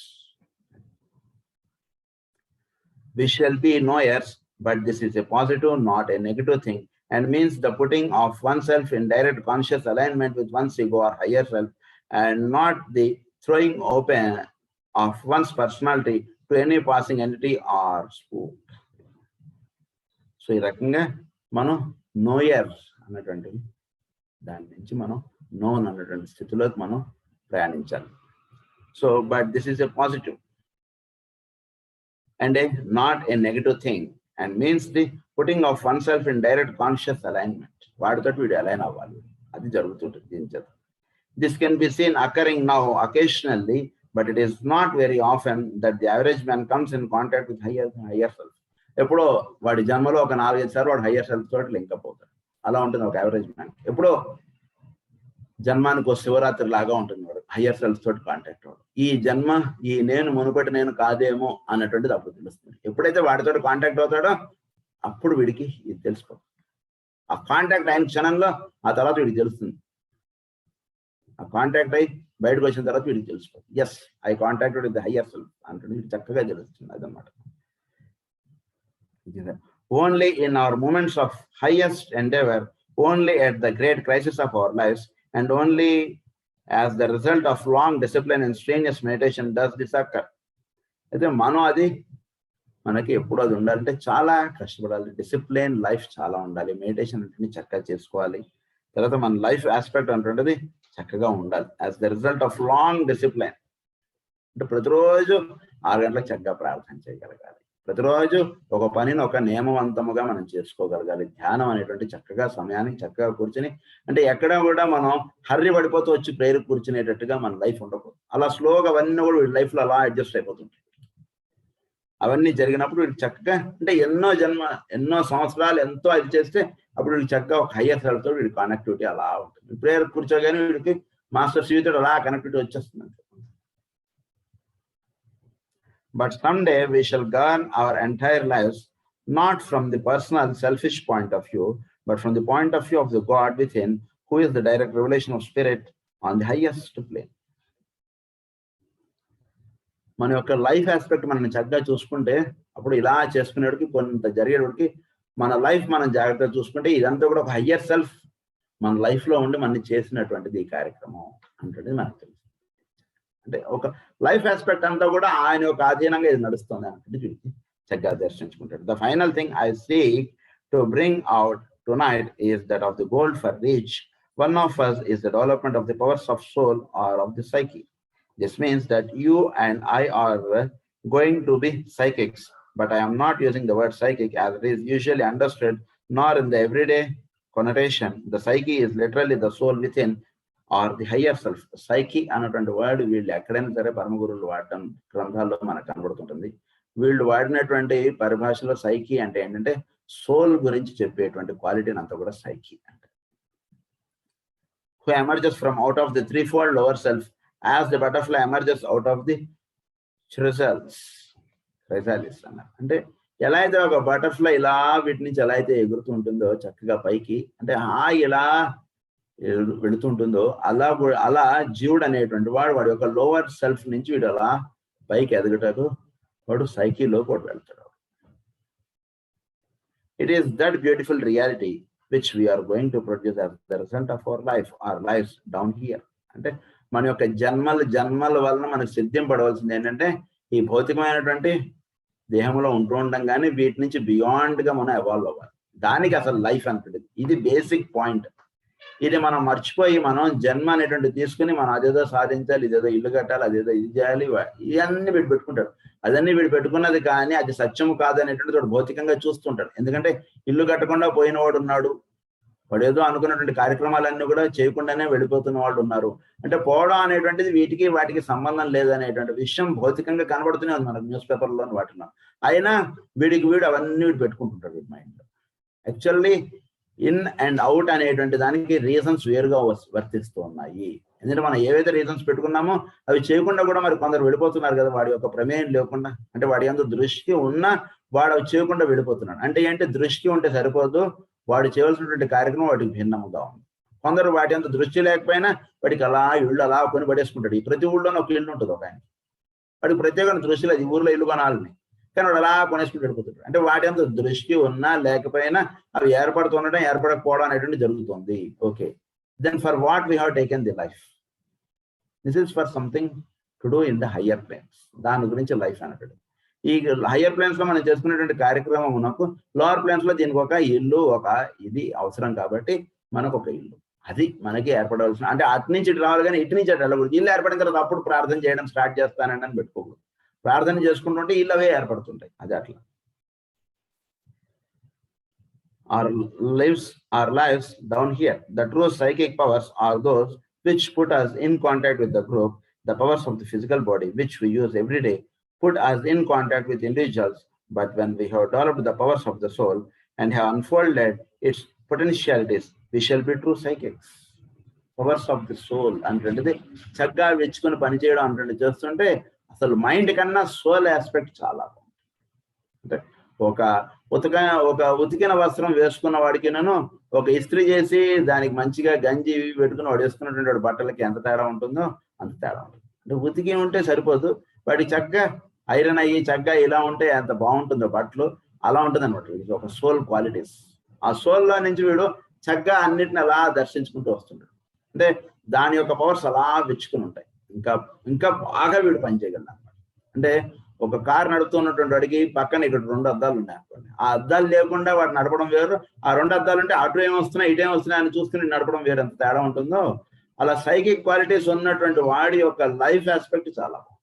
We shall be knowers, but this is a positive, not a negative thing, and means the putting of oneself in direct conscious alignment with one's ego or higher self, and not the throwing open of one's personality to any passing entity or spook. So ఈ రకంగా మనం నోయర్స్ అన్నటువంటి దాని నుంచి మనం నోన్ అన్నటువంటి స్థితిలోకి మనం ప్రయాణించాలి. So but this is a positive and not a negative thing, and means the putting of oneself in direct conscious alignment. వాడితో వీడు అలైన్ అవ్వాలి, అది జరుగుతుంటుంది దీని చేత. This can be seen occurring now occasionally, but it is not very often that the average man comes in contact with higher self. ఎప్పుడో వాడి జన్మలో ఒక 4-5 సార్లు వాడు హయ్యర్ సెల్ఫ్ తోటి లింక్ అప్ అవుతాడు. అలా ఉంటుంది ఒక యావరేజ్ మ్యాన్. ఎప్పుడో జన్మానికి ఒక శివరాత్రి లాగా ఉంటుంది వాడు హయ్యర్ సెల్ఫ్ తోటి కాంటాక్ట్ అవ్వడం. ఈ జన్మ ఈ నేను మునుపటి నేను కాదేమో అన్నటువంటిది అప్పుడు తెలుస్తుంది. ఎప్పుడైతే వాడితో కాంటాక్ట్ అవుతాడో అప్పుడు వీడికి ఇది తెలిసిపోతుంది. ఆ కాంటాక్ట్ అయిన క్షణంలో ఆ తర్వాత వీడికి తెలుస్తుంది. ఆ కాంటాక్ట్ అయి బయటకు వచ్చిన తర్వాత వీడికి తెలిసిపోతుంది. Yes, I contacted with higher self అంటే వీడికి చక్కగా తెలుస్తుంది. అదనమాట. Only in our moments of highest endeavour, only at the great crisis of our life, and only as the result of long discipline and strenuous meditation does this occur. అయితే మనం అది మనకి ఎప్పుడు అది ఉండాలంటే చాలా కష్టపడాలి. డిసిప్లిన్ లైఫ్ చాలా ఉండాలి. మెడిటేషన్ అంటే చక్కగా చేసుకోవాలి. తర్వాత మన లైఫ్ ఆస్పెక్ట్ అంటుంటది చక్కగా ఉండాలి. As the result of long discipline అంటే ప్రతిరోజు 6 గంటలకు చక్కగా ప్రార్థన చేయగలగాలి. ప్రతిరోజు ఒక పనిని ఒక నియమవంతముగా మనం చేసుకోగలగాలి. ధ్యానం అనేటువంటి చక్కగా సమయానికి చక్కగా కూర్చుని, అంటే ఎక్కడ కూడా మనం హర్రి పడిపోతూ వచ్చి ప్రేరు కూర్చునేటట్టుగా మన లైఫ్ ఉండకూడదు. అలా స్లోగా అవన్నీ కూడా వీడి లైఫ్లో అలా అడ్జస్ట్ అయిపోతుంటాయి. అవన్నీ జరిగినప్పుడు వీడికి చక్కగా అంటే ఎన్నో సంవత్సరాలు ఎంతో అది చేస్తే అప్పుడు వీడికి చక్కగా ఒక హయ్యర్ సెల్ఫ్తో వీడి కనెక్టివిటీ అలా ఉంటుంది. ప్రేయర్ కూర్చోగానే వీడికి మాస్టర్ జీవితంలో అలా కనెక్టివిటీ వచ్చేస్తుంది. But someday we shall govern our entire lives not from the personal selfish point of view, but from the point of view of the God within, who is the direct revelation of spirit on the highest plane. మన యొక్క లైఫ్ ఆస్పెక్ట్ మనం చక్కగా చూసుకుంటే అప్పుడు ఇలా చేసుకునేటికి కొంత జరిగేటికి మన లైఫ్ మనం జాగ్రత్తగా చూసుకుంటే ఇదంతా కూడా ఒక హయ్యర్ సెల్ఫ్ మన లైఫ్లో ఉండి మనం చేసినటువంటిది ఈ కార్యక్రమం అంటే మనకు తెలుసు. అంటే ఒక లైఫ్ ఆస్పెక్ట్ అంతా కూడా ఆయన యొక్క ఆధీనంగా ఇది నడుస్తుంది అంటే వీడికి చక్కగా దర్శించుకుంటాడు. The final thing I seek to bring out tonight is that of the goal for reach one of us is the development of the powers of soul or of the psyche. This means that you and I are going to be psychics, but I am not using the word psychic as it is usually understood, nor in the everyday connotation. The psyche is literally the soul within, or the higher self. Psyche అన్నటువంటి వర్డ్ వీళ్ళు ఎక్కడైనా సరే పరమగురువులు వాడటం గ్రంథాల్లో మనకు కనబడుతుంటుంది. వీళ్ళు వాడినటువంటి పరిభాషలో సైకి అంటే ఏంటంటే సోల్ గురించి చెప్పేటువంటి క్వాలిటీని అంతా కూడా సైకి అంటే. Who emerges from out of the threefold lower self as the butterfly emerges out of the chrysalis అన్నారు. అంటే ఎలా అయితే ఒక బటర్ఫ్లై ఇలా వీటి నుంచి ఎలా అయితే ఎగురుతూ ఉంటుందో చక్కగా పైకి, అంటే ఇలా వెళుతుంటుందో అలా జీవుడు అనేటువంటి వాడి యొక్క లోవర్ సెల్ఫ్ నుంచి వీడు అలా పైకి ఎదగటకు వాడు సైకిల్లో కూడా వెళ్తాడు. It is that beautiful reality which we are going to produce as the result of our life down here. అంటే మన యొక్క జన్మల వలన మనకు సిద్ధింపడవలసింది ఏంటంటే ఈ భౌతికమైనటువంటి దేహంలో ఉంటూ ఉంటాం, కానీ వీటి నుంచి బియాండ్ గా మనం ఎవాల్వ్ అవ్వాలి. దానికి అసలు లైఫ్ అనుకుంటుంది. ఇది బేసిక్ పాయింట్. ఇది మనం మర్చిపోయి మనం జన్మ అనేటువంటి తీసుకుని మనం అదేదో సాధించాలి, ఇదేదో ఇల్లు కట్టాలి, అదేదో ఇది చేయాలి, ఇవన్నీ వీడు పెట్టుకుంటాడు. అదన్నీ వీడు పెట్టుకున్నది కానీ అది సత్యము కాదనేటువంటి వాడు భౌతికంగా చూస్తుంటాడు. ఎందుకంటే ఇల్లు కట్టకుండా పోయిన వాడు ఉన్నాడు, వాడు ఏదో అనుకున్నటువంటి కార్యక్రమాలన్నీ కూడా చేయకుండానే వెళ్ళిపోతున్న వాళ్ళు ఉన్నారు. అంటే పోవడం అనేటువంటిది వీటికి వాటికి సంబంధం లేదనేటువంటి విషయం భౌతికంగా కనబడుతూనే ఉంది మనకు న్యూస్ పేపర్లోని వాటిలో. అయినా వీడు అవన్నీ వీడు పెట్టుకుంటుంటాడు వీడి మైండ్లో. యాక్చువల్లీ ఇన్ అండ్ అవుట్ అనేటువంటి దానికి రీజన్స్ వేరుగా వర్తిస్తూ ఉన్నాయి. ఎందుకంటే మనం ఏవైతే రీజన్స్ పెట్టుకున్నామో అవి చేయకుండా కూడా మరి కొందరు వెళ్ళిపోతున్నారు కదా, వాడి యొక్క ప్రమేయం లేకుండా. అంటే వాడి అందు దృష్టి ఉన్నా వాడు అవి చేయకుండా వెళ్ళిపోతున్నాడు. అంటే ఏంటి, దృష్టి ఉంటే సరిపోదు, వాడు చేయవలసినటువంటి కార్యక్రమం వాటికి భిన్నంగా ఉంది. కొందరు వాటి అంత దృష్టి లేకపోయినా వాడికి అలా ఇళ్ళు అలా కొని పడేసుకుంటాడు. ఈ ప్రతి ఊళ్ళోనే ఒక ఇల్లు ఉంటుంది ఒక ఆయన, వాడికి ప్రత్యేకమైన దృష్టి లేదు ఈ ఊర్లో ఇల్లు కొనాలని, కానీ వాడు అలా కొనేసుకుంటూ వెళ్ళిపోతాడు. అంటే వాటి అంత దృష్టి ఉన్నా లేకపోయినా అవి ఏర్పడుతుండటం ఏర్పడకపోవడం అనేటువంటి జరుగుతుంది. Okay, then for what we have taken the life, this is for something to do in the higher planes. దాని గురించి లైఫ్ అన్నట్టు. ఈ హయ్యర్ ప్లేన్స్ లో మనం చేసుకునేటువంటి కార్యక్రమం మనకు లోవర్ ప్లేన్స్ లో దీనికి ఒక ఇల్లు ఒక ఇది అవసరం కాబట్టి మనకు ఒక ఇల్లు అది మనకి ఏర్పడవలసిన, అంటే అటు నుంచి ఇటు రావాలి కానీ ఇటు నుంచి అటు వెళ్ళకూడదు. ఇల్లు ఏర్పడిన తర్వాత అప్పుడు ప్రార్థన చేయడం స్టార్ట్ చేస్తానండి అని పెట్టుకోకూడదు. ప్రార్థన చేసుకుంటుంటే ఇల్లు అవే ఏర్పడుతుంటాయి. అది అట్లా. our lives down here, the true psychic powers are those which put us in contact with the group. The powers of the physical body, which we use every day, put us in contact with individuals. But when we have developed the powers of the soul and have unfolded its potentialities, we shall be true psychics. Powers of the soul అంటే చక్కగా వెచ్చుకొని పనిచేయడం అంటే చేస్తుంటే అసలు మైండ్ కన్నా సోల్ ఆస్పెక్ట్ చాలా బాగుంది. అంటే ఒక ఉతికిన వస్త్రం వేసుకున్న వాడికి ఒక ఇస్త్రీ చేసి దానికి మంచిగా గంజి పెట్టుకుని వాడు వేసుకున్నటువంటి వాడి బట్టలకి ఎంత తేడా ఉంటుందో అంత తేడా ఉంటుంది. అంటే ఉతికి ఉంటే సరిపోదు, వాడికి చక్కగా ఐరన్ అయ్యి చక్కగా ఇలా ఉంటే ఎంత బాగుంటుందో బట్టలు, అలా ఉంటుంది అనమాట. ఇది ఒక సోల్ క్వాలిటీస్. ఆ సోల్లో నుంచి వీడు చక్కగా అన్నిటిని అలా దర్శించుకుంటూ వస్తుంటాడు. అంటే దాని యొక్క పవర్స్ అలా వెచ్చుకుని ఉంటాయి. ఇంకా బాగా వీడు పనిచేయగలడు అనమాట. అంటే ఒక కారు నడుపుతున్నటువంటి వాడికి పక్కన ఇక్కడ 2 అద్దాలు ఉన్నాయి అనుకోండి, ఆ అద్దాలు లేకుండా వాడు నడపడం వేరు, ఆ 2 అద్దాలు ఉంటే అటు ఏమొస్తున్నాయి ఇటేం వస్తున్నాయి అని చూసుకుని నడపడం వేరు, ఎంత తేడా ఉంటుందో అలా సైకిక్ క్వాలిటీస్ ఉన్నటువంటి వాడి యొక్క లైఫ్ ఆస్పెక్ట్ చాలా బాగుంటుంది.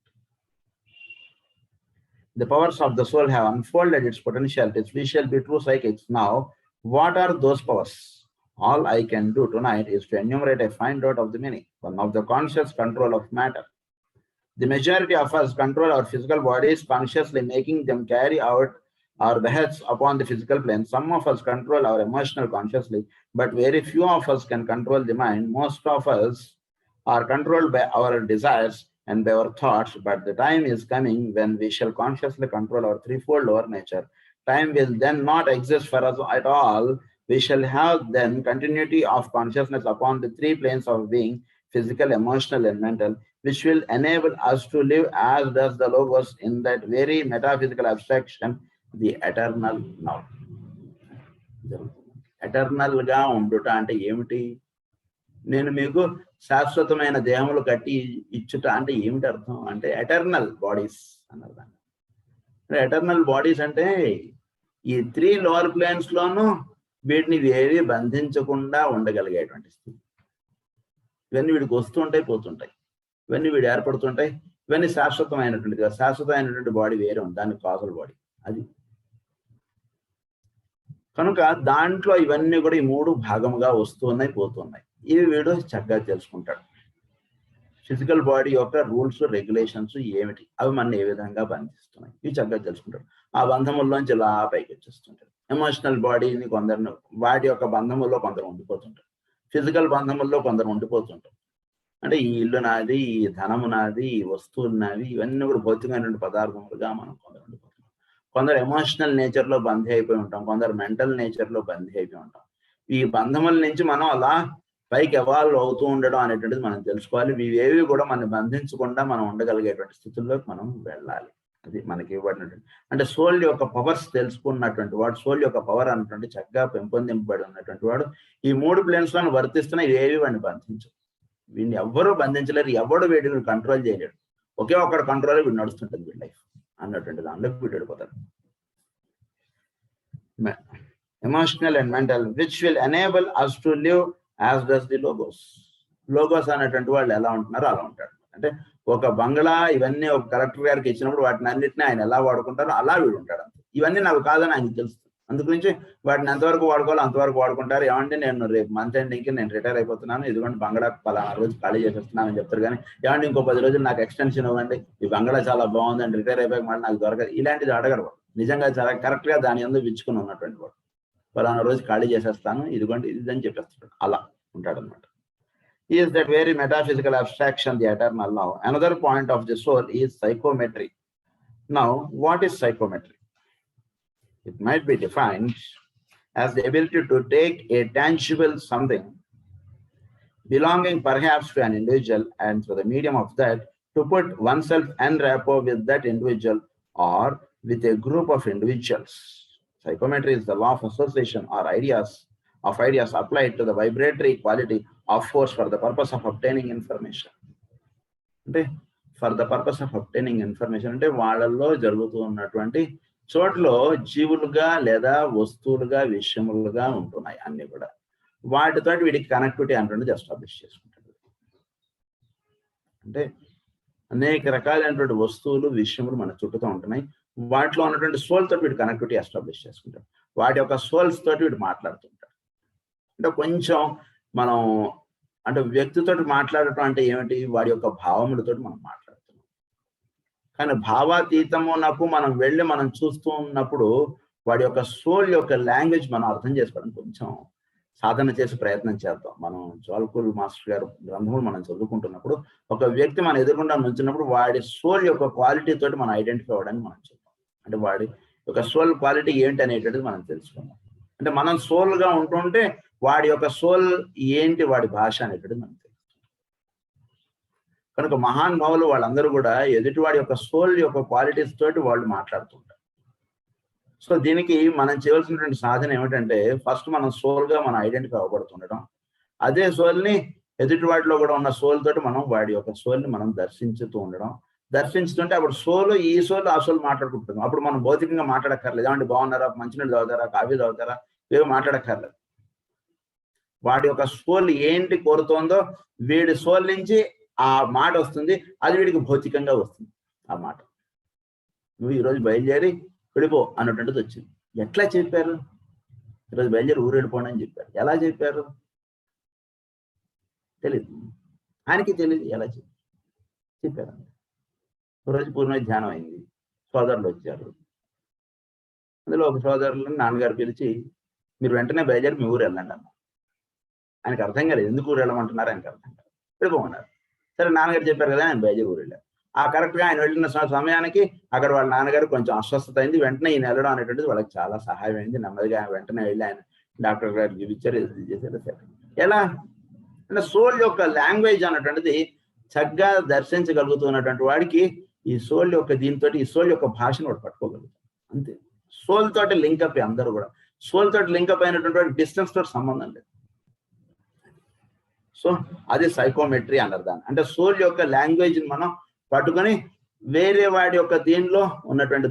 The powers of the soul have unfolded its potentialities. We shall be true psychics. Now, what are those powers? All I can do tonight is to enumerate a fine dot of the meaning. One of the conscious control of matter. The majority of us control our physical bodies consciously, making them carry out our behests upon the physical plane. Some of us control our emotional consciously, but very few of us can control the mind. Most of us are controlled by our desires and by our thoughts, but the time is coming when we shall consciously control our threefold lower nature. Time will then not exist for us at all. We shall have then continuity of consciousness upon the 3 planes of being, physical, emotional, and mental, which will enable us to live as does the Logos in that very metaphysical abstraction, the eternal now. Eternal గా ఉండుట అంటే ఏమిటి? నేను మీకు శాశ్వతమైన దేహములు కట్టి ఇచ్చుట అంటే ఏమిటి అర్థం? అంటే ఎటర్నల్ బాడీస్ అన్నారు దాన్ని. ఎటర్నల్ బాడీస్ అంటే ఈ 3 లోవర్ ప్లేన్స్ లోనూ వీటిని ఏవి బంధించకుండా ఉండగలిగేటువంటి స్థితి. ఇవన్నీ వీడికి వస్తుంటాయి పోతుంటాయి, ఇవన్నీ వీడు ఏర్పడుతుంటాయి. ఇవన్నీ శాశ్వతమైనటువంటిది. శాశ్వతమైనటువంటి బాడీ వేరే ఉంది, దాన్ని కాజల్ బాడీ అది. కనుక దాంట్లో ఇవన్నీ కూడా ఈ 3 భాగముగా వస్తున్నాయి పోతున్నాయి. ఇవి వీడు చక్కగా తెలుసుకుంటాడు. ఫిజికల్ బాడీ యొక్క రూల్స్ రెగ్యులేషన్స్ ఏమిటి, అవి మన ఏ విధంగా బంధిస్తున్నాయి, ఇవి చక్కగా తెలుసుకుంటాడు. ఆ బంధముల్లోంచి ఇలా పైకి వచ్చేస్తుంటాడు. ఎమోషనల్ బాడీని కొందరు వాటి యొక్క బంధముల్లో కొందరు ఉండిపోతుంటారు, ఫిజికల్ బంధముల్లో కొందరు ఉండిపోతుంటారు. అంటే ఈ ఇల్లు నాది, ఈ ధనము నాది, ఈ వస్తువులు నావి, ఇవన్నీ కూడా భౌతికమైనటువంటి పదార్థములుగా మనం కొందరు ఉండిపోతున్నాం. కొందరు ఎమోషనల్ నేచర్లో బందీ అయిపోయి ఉంటాం, కొందరు మెంటల్ నేచర్లో బందీ అయిపోయి ఉంటాం. ఈ బంధముల నుంచి మనం అలా పైకి ఎవాల్వ్ అవుతూ ఉండడం అనేటువంటిది మనం తెలుసుకోవాలి. ఇవేవి కూడా మనం బంధించకుండా మనం ఉండగలిగేటువంటి స్థితుల్లోకి మనం వెళ్ళాలి. అది మనకి ఇవ్వబడినటువంటి, అంటే సోల్ యొక్క పవర్స్ తెలుసుకున్నటువంటి వాడు, సోల్ యొక్క పవర్ అన్నటువంటి చక్కగా పెంపొందింపబడి ఉన్నటువంటి వాడు ఈ 3 ప్లేన్స్ లను వర్తిస్తున్న ఇవేవి వాడిని బంధించవు. వీడిని ఎవ్వరూ బంధించలేరు, ఎవడు వీడిని కంట్రోల్ చేయలేడు. ఒకే ఒక్కడు కంట్రోల్ వీడు నడుస్తుంటుంది వీడి లైఫ్ అన్నటువంటి దాంట్లోకి వీడు వెళ్ళిపోతాడు. Emotional and mental which will enable us to live as does the logos. Logos అనేటువంటి వాళ్ళు ఎలా ఉంటున్నారో అలా ఉంటాడు. అంటే ఒక బంగ్లా ఇవన్నీ ఒక కలెక్టర్ గారికి ఇచ్చినప్పుడు వాటిని అన్నింటినీ ఆయన ఎలా వాడుకుంటారో అలా వీడు ఉంటాడు. అంతే. ఇవన్నీ నాకు కాదని ఆయనకు తెలుస్తుంది. అందుగురించి వాటిని ఎంతవరకు వాడుకోవాలో అంతవరకు వాడుకుంటారు. ఏమంటే నేను రేపు మంత్ ఎండింగ్కి నేను రిటైర్ అయిపోతున్నాను, ఇదిగోండి బంగళా పలానా రోజు ఖాళీ చేసేస్తున్నాను అని చెప్తారు. కానీ ఏమంటే ఇంకో 10 రోజులు నాకు ఎక్స్టెన్షన్ ఇవ్వండి, ఈ బంగళా చాలా బాగుందండి, రిటైర్ అయిపోయాక మళ్ళీ నాకు దొరకదు, ఇలాంటిది అడగరు. నిజంగా చాలా కరెక్ట్గా దాని ఎందుకు విచ్చుకుని ఉన్నటువంటి వాడు పలానా రోజు ఖాళీ చేసేస్తాను, ఇదిగోండి ఇదని చెప్పేస్తాడు. అలా ఉంటాడు అనమాట. Is that very metaphysical abstraction the eternal now? Another point of the soul is psychometry. Now, what is psychometry? It might be defined as the ability to take a tangible something belonging perhaps to an individual and through the medium of that to put oneself en rapport with that individual or with a group of individuals. Psychometry is the law of association or ideas applied to the vibratory quality of force for the purpose of obtaining information. For the purpose of obtaining information అంటే వాళ్ళల్లో జరుగుతూ ఉన్నటువంటి చోట్ల జీవులుగా లేదా వస్తువులుగా విషయములుగా ఉంటున్నాయి అన్ని కూడా, వాటితో వీడికి కనెక్టివిటీ అంటున్నది ఎస్టాబ్లిష్ చేసుకుంటాడు. అంటే అనేక రకాలైనటువంటి వస్తువులు విషయములు మన చుట్టూతో ఉంటున్నాయి, వాటిలో ఉన్నటువంటి సోల్ తోటి వీడు కనెక్టివిటీ ఎస్టాబ్లిష్ చేసుకుంటాడు. వాటి యొక్క సోల్స్ తోటి వీడు మాట్లాడుతుంటాడు. అంటే కొంచెం మనం అంటే వ్యక్తితో మాట్లాడటం అంటే ఏమిటి, వాడి యొక్క భావములతో మనం మాట్లాడుతున్నాం. కానీ భావాతీతమునకు మనం వెళ్ళి మనం చూస్తూ ఉన్నప్పుడు వాడి యొక్క సోల్ యొక్క లాంగ్వేజ్ మనం అర్థం చేసుకోవడం కొంచెం సాధన చేసి ప్రయత్నం చేద్దాం. మనం జోల్కూల్ మాస్టర్ గారు గ్రంథములు మనం చదువుకుంటున్నప్పుడు ఒక వ్యక్తి మన ఎదురుగుండా నుంచినప్పుడు వాడి సోల్ యొక్క క్వాలిటీ తోటి మనం ఐడెంటిఫై అవ్వడానికి మనం చూద్దాం. అంటే వాడి యొక్క సోల్ క్వాలిటీ ఏంటి అనేటువంటిది మనం తెలుసుకుందాం. అంటే మనం సోల్గా ఉంటుంటే వాడి యొక్క సోల్ ఏంటి, వాడి భాష అనేటువంటిది మనం తెలుస్తుంది. కనుక మహానుభావులు వాళ్ళందరూ కూడా ఎదుటివాడి యొక్క సోల్ యొక్క క్వాలిటీస్ తోటి వాళ్ళు మాట్లాడుతుంటారు. సో దీనికి మనం చేయవలసినటువంటి సాధన ఏమిటంటే ఫస్ట్ మనం సోల్గా మనం ఐడెంటిఫై అవ్వబడుతుండడం, అదే సోల్ని ఎదుటివాడిలో కూడా ఉన్న సోల్ తోటి మనం వాడి యొక్క సోల్ని మనం దర్శించుతూ ఉండడం. దర్శించుతుంటే అప్పుడు సోలు ఈ సోల్ ఆ సోల్ మాట్లాడుకుంటుంది. అప్పుడు మనం భౌతికంగా మాట్లాడక్కర్లేదు. ఏమంటే బాగున్నారా, మంచినీళ్ళు తాగుతారా, కాఫీ తాగుతారా, ఏవో మాట్లాడక్కర్లేదు. వాడి యొక్క సోల్ ఏంటి కోరుతోందో వీడి సోల్ నుంచి ఆ మాట వస్తుంది, అది వీడికి భౌతికంగా వస్తుంది. ఆ మాట నువ్వు ఈరోజు బయలుదేరి వెళ్ళిపో అన్నటువంటిది వచ్చింది. ఎట్లా చెప్పారు? ఈరోజు బయలుదేరి ఊరు వెళ్ళిపోండి అని చెప్పారు. ఎలా చెప్పారు తెలియదు, ఆయనకి తెలియదు ఎలా చెప్పారు. రోజు పూర్ణ ధ్యానం అయింది, సోదరులు వచ్చారు. అందులో ఒక సోదరులను నాన్నగారు పిలిచి మీరు వెంటనే బయలుదేరి మీ ఊరు వెళ్ళండి అన్నారు. ఆయనకు అర్థం కాలేదు, ఎందుకు ఊరు వెళ్ళమంటున్నారు ఆయనకు అర్థం కాలేదు. వెళ్ళిపోమన్నారు. సరే నాన్నగారు చెప్పారు కదా, ఆయన బయలుదేరి ఊరు వెళ్ళారు. ఆ కరెక్ట్గా ఆయన వెళ్ళిన సమయానికి అక్కడ వాళ్ళ నాన్నగారు కొంచెం అస్వస్థత అయింది. వెంటనే ఈయన వెళ్ళడం అనేటువంటిది వాళ్ళకి చాలా సహాయం అయింది. నెమ్మదిగా వెంటనే వెళ్ళి ఆయన డాక్టర్ గారు చూపించారు, చేశారు. ఎలా అంటే సోల్ యొక్క లాంగ్వేజ్ అన్నటువంటిది చక్కగా దర్శించగలుగుతున్నటువంటి వాడికి ఈ సోల్ యొక్క దీంతో ఈ సోల్ యొక్క భాషను వాడు పట్టుకోగలుగుతాడు. అంతే. సోల్ తోటి లింకప్ అందరూ కూడా సోల్ తోటి లింకప్ అయినటువంటి వాడి డిస్టెన్స్ తోటి సంబంధం లేదు. సో అది సైకోమెట్రీ అన్నారు దాన్ని. అంటే సోల్ యొక్క లాంగ్వేజ్ మనం పట్టుకొని వేరే వాడి యొక్క దీనిలో ఉన్నటువంటి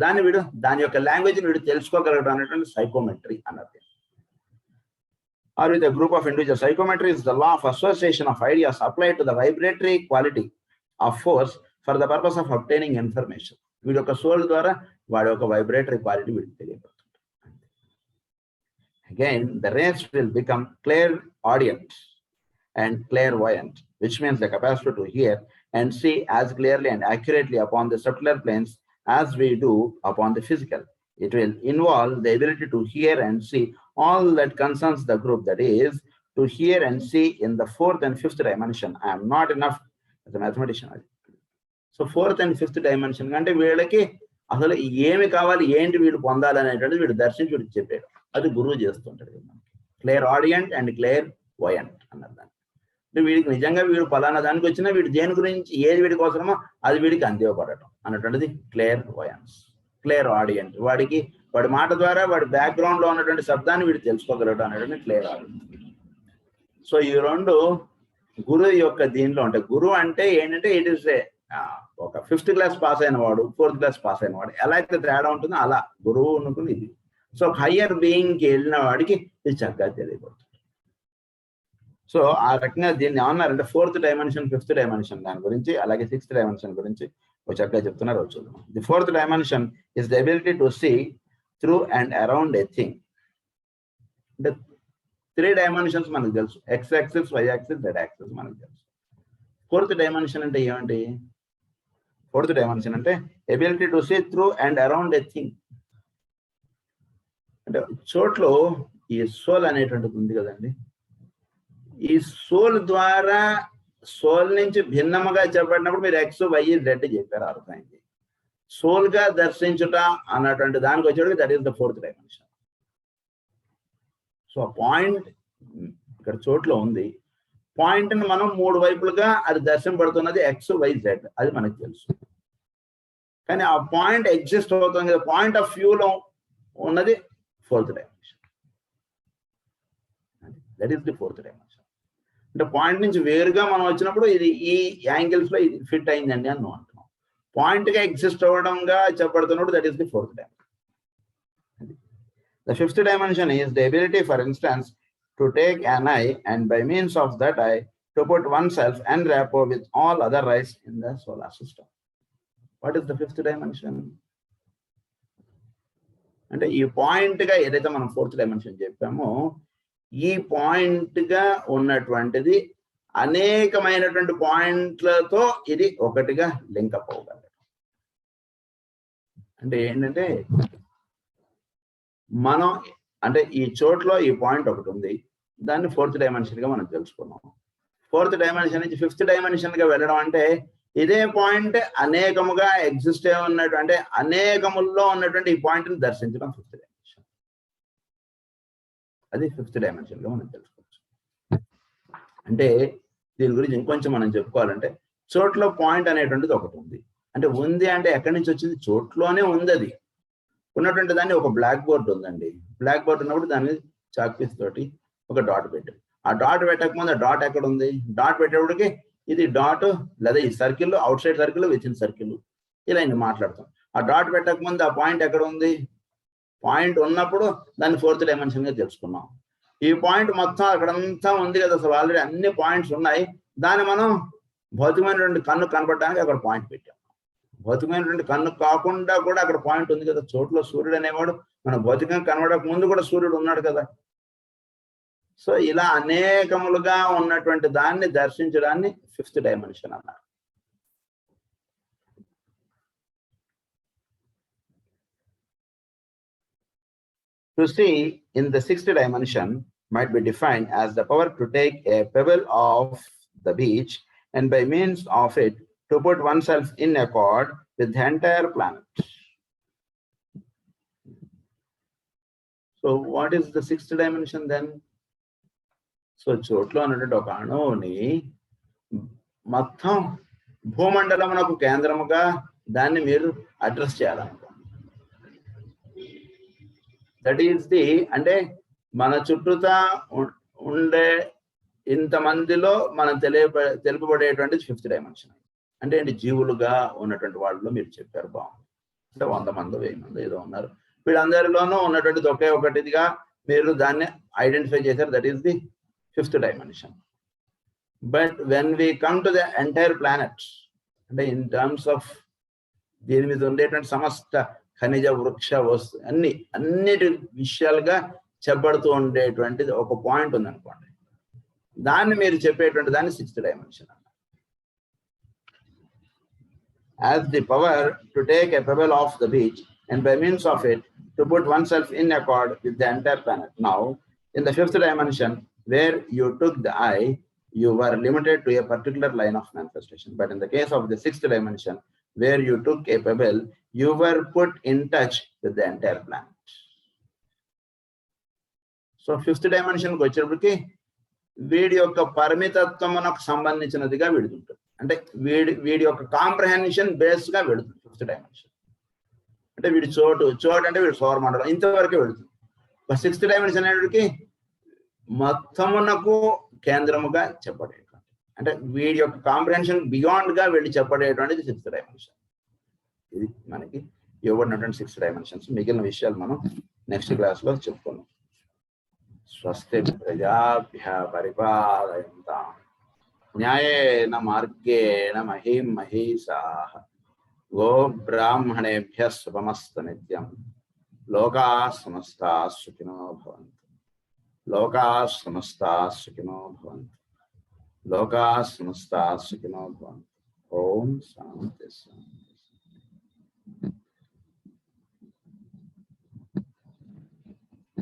దాని యొక్క లాంగ్వేజ్ వీడు తెలుసుకోగలగడం అనేటువంటి సైకోమెట్రీ అన్నది. Or with a group of individuals. Psychometry is the law of association of ideas applied to the vibratory quality of force for the purpose of obtaining information. వీడి యొక్క సోల్ ద్వారా వాడి యొక్క వైబ్రేటరీ క్వాలిటీ వీడికి తెలియబడుతుంది. Again, the race will become clairaudient and clairvoyant, which means the capacity to hear and see as clearly and accurately upon the subtler planes as we do upon the physical. It will involve the ability to hear and see all that concerns the group, that is, to hear and see in the 4th and 5th dimension. I am not enough as a mathematician. So 4th and 5th dimension అంటే వీళ్ళకి అసలు ఏమి కావాలి, ఏంటి వీళ్ళు పొందాలి అనేటువంటిది వీడు దర్శించి వీడికి చెప్పాడు. అది గురువు చేస్తుంటాడు. క్లియర్ ఆడియంట్ అండ్ క్లియర్ వయంట్ అన్నారు దాన్ని. అంటే వీడికి నిజంగా వీడు ఫలానా దానికి వచ్చినా వీడు దేని గురించి ఏది వీడికి అవసరమో అది వీడికి అందివ్వబడటం అన్నటువంటిది క్లియర్ వయన్స్. క్లియర్ ఆడియంట్ వాడికి వాడి మాట ద్వారా వాడి బ్యాక్గ్రౌండ్ లో ఉన్నటువంటి శబ్దాన్ని వీడు తెలుసుకోగలగడం అనేటువంటి క్లియర్ ఆడియంట్. సో ఈ రెండు గురువు యొక్క దీనిలో ఉంటాయి. గురువు అంటే ఏంటంటే ఇట్ ఈస్ ఒక 5th క్లాస్ పాస్ అయిన వాడు 4th క్లాస్ పాస్ అయిన వాడు ఎలా అయితే తేడా ఉంటుందో అలా గురువు అనుకుని ఇది. సో హయ్యర్ బీయింగ్కి వెళ్ళిన వాడికి ఇది చక్కగా తెలియబడుతుంది. సో ఆ రకంగా దీన్ని ఏమన్నారంటే 4th dimension 5th dimension దాని గురించి, అలాగే 6th dimension గురించి ఒక చక్కగా చెప్తున్నారు. చూద్దాం. The 4th dimension is the ability to see through and around a thing అంటే 3 డైమెన్షన్స్ మనకు తెలుసు, X axis, Y axis, Z axis మనకు తెలుసు. 4th డైమెన్షన్ అంటే ఏమండి? 4th డైమెన్షన్ అంటే ability to see through and around a thing. అంటే చోట్లో ఈ సోల్ అనేటువంటిది ఉంది కదండి, ఈ సోల్ ద్వారా సోల్ నుంచి భిన్నముగా చెప్పబడినప్పుడు మీరు ఎక్స్, వై, జెడ్ చెప్పారు, అర్థమైంది. సోల్ గా దర్శించుట అన్నటువంటి దానికి వచ్చేటికి that is the 4th dimension. So point ఇక్కడ చోట్లో ఉంది, పాయింట్ ని మనం 3 వైపులుగా అది దర్శనపడుతున్నది ఎక్స్, వై, జెడ్, అది మనకు తెలుసు. కానీ ఆ పాయింట్ ఎగ్జిస్ట్ అవుతుంది కదా, పాయింట్ ఆఫ్ వ్యూలో ఉన్నది 4th dimension. That is the 4th dimension. అంటే పాయింట్ నుంచి వేరుగా మనం వచ్చినప్పుడు ఇది ఈ యాంగిల్స్ లో ఇది ఫిట్ అయిందండి అని నువ్వు అంటున్నాం. పాయింట్ గా ఎగ్జిస్ట్ అవ్వడంగా చెప్పబడుతున్నప్పుడు that is the 4th dimension. The 5th dimension is the ability, for instance, to take an eye and by means of that eye to put oneself en rapport with all other eyes in the solar system. What is the 5th dimension? అంటే ఈ పాయింట్ గా ఏదైతే మనం 4th డైమెన్షన్ చెప్పామో, ఈ పాయింట్ గా ఉన్నటువంటిది అనేకమైనటువంటి పాయింట్లతో ఇది ఒకటిగా లింకప్ అవ్వగలదు. అంటే ఏంటంటే మనం అంటే ఈ చోట్లో ఈ పాయింట్ ఒకటి ఉంది, దాన్ని 4th డైమెన్షన్ గా మనం తెలుసుకున్నాం. 4th డైమెన్షన్ నుంచి 5th డైమెన్షన్ గా వెళ్ళడం అంటే ఇదే పాయింట్ అనేకముగా ఎగ్జిస్ట్ అయి ఉన్నట్టు, అంటే అనేకముల్లో ఉన్నటువంటి ఈ పాయింట్ ని దర్శించడం 5th డైమెన్షన్. అది 5th డైమెన్షన్ గా మనం తెలుసుకోవచ్చు. అంటే దీని గురించి ఇంకొంచెం మనం చెప్పుకోవాలంటే, చోట్లో పాయింట్ అనేటువంటిది ఒకటి ఉంది. అంటే ఉంది అంటే ఎక్కడి నుంచి వచ్చింది? చోట్లోనే ఉంది. అది ఉన్నటువంటి దాన్ని ఒక బ్లాక్ బోర్డ్ ఉందండి, బ్లాక్ బోర్డ్ ఉన్నప్పుడు దాన్ని చాక్ పీస్ తోటి ఒక డాట్ పెట్టారు. ఆ డాట్ పెట్టకముందు ఆ డాట్ ఎక్కడ ఉంది? డాట్ పెట్టేప్పటికి ఇది డాట్ లేదా ఈ circle, out side circle, with in circle, ఇలా ఇన్ని మాట్లాడతాం. ఆ డాట్ పెట్టకముందు ఆ పాయింట్ ఎక్కడ ఉంది? పాయింట్ ఉన్నప్పుడు దాన్ని 4th డైమెన్షన్ గా తెలుసుకున్నాం. ఈ పాయింట్ మొత్తం అక్కడంతా ఉంది కదా, అసలు ఆల్రెడీ అన్ని పాయింట్స్ ఉన్నాయి. దాన్ని మనం భౌతికమైనటువంటి కన్ను కనపడడానికి అక్కడ పాయింట్ పెట్టాం. భౌతికమైనటువంటి కన్ను కాకుండా కూడా అక్కడ పాయింట్ ఉంది కదా. చోట్లో సూర్యుడు అనేవాడు మన భౌతికంగా కనబడక ముందు కూడా సూర్యుడు ఉన్నాడు కదా. సో ఇలా అనేకములుగా ఉన్నటువంటి దాన్ని దర్శించడాన్ని 5th డైమెన్షన్ అన్నారు. To see in the 6th dimension might be defined as the power to take a pebble off the beach and by means of it to put oneself in accord with the entire planet. So what is the 6th dimension then? So చోట్లో ఉన్నటువంటి ఒక అణువుని మొత్తం భూమండలమునకు కేంద్రముగా దాన్ని మీరు అడ్రస్ చేయాలనుకోండి. దట్ ఈస్ ది, అంటే మన చుట్టూతా ఉండే ఇంతమందిలో మనం తెలుపబడేటువంటి 5th డైమెన్షన్. అంటే ఏంటి? జీవులుగా ఉన్నటువంటి వాళ్ళలో మీరు చెప్పారు, బాగుంది. అంటే 100 మంది 1000 మంది ఏదో ఉన్నారు, వీళ్ళందరిలోనూ ఉన్నటువంటిది ఒకే ఒకటిగా మీరు దాన్ని ఐడెంటిఫై చేశారు. That is the 5th dimension. But when we come to the entire planet, అంటే ఇన్ టర్మ్స్ ఆఫ్ దీని మీద ఉండేటువంటి సమస్త ఖనిజ, వృక్ష, వస్తు అన్నిటి విషయాలుగా చెప్పబడుతూ ఉండేటువంటిది ఒక పాయింట్ ఉందనుకోండి, దాన్ని మీరు చెప్పేటువంటి దాన్ని 6th డైమెన్షన్ అన్నారు. As the power to take a pebble off the beach and by means of it to put oneself in accord with the entire planet. Now, in the 5th dimension, where you took the eye, you were limited to a particular line of manifestation. But in the case of the 6th dimension, where you took a pebble, you were put in touch with the entire planet. So 5th dimension కు వచ్చేటప్పటికి వీడి యొక్క పరిమితత్వమునకు సంబంధించినదిగా విడుతుంటుంది. అంటే వీడి యొక్క కాంప్రహెన్షన్ బేస్ గా వెళుతుంది 5th డైమెన్షన్. అంటే వీడి చోటు అంటే వీడి సౌరమండలం ఇంతవరకే వెళుతుంది. 6th డైమెన్షన్ అనేటికి మొత్తమునకు కేంద్రముగా చెప్పబడేటువంటి, అంటే వీడి యొక్క కాంప్రహెన్షన్ బియాండ్ గా వెళ్ళి చెప్పబడేటువంటిది 6th డైమెన్షన్. ఇది మనకి ఇవ్వబడినటువంటి 6 డైమెన్షన్స్. మిగిలిన విషయాలు మనం నెక్స్ట్ క్లాస్ లో చెప్పుకున్నాం. స్వస్తి ప్రజాభ్యः పరిపాలయంతాం న్యాయేన మార్గేణ మహీం మహీషాః గో బ్రాహ్మణేభ్యः శుభమస్తు నిత్యం లోకాః సమస్తాః సుఖినో భవంతు. లోకా సమస్తా సుఖినో భవంతు. లోకా సమస్తా సుఖినో భవంతు. ఓం శాంతి శాంతి.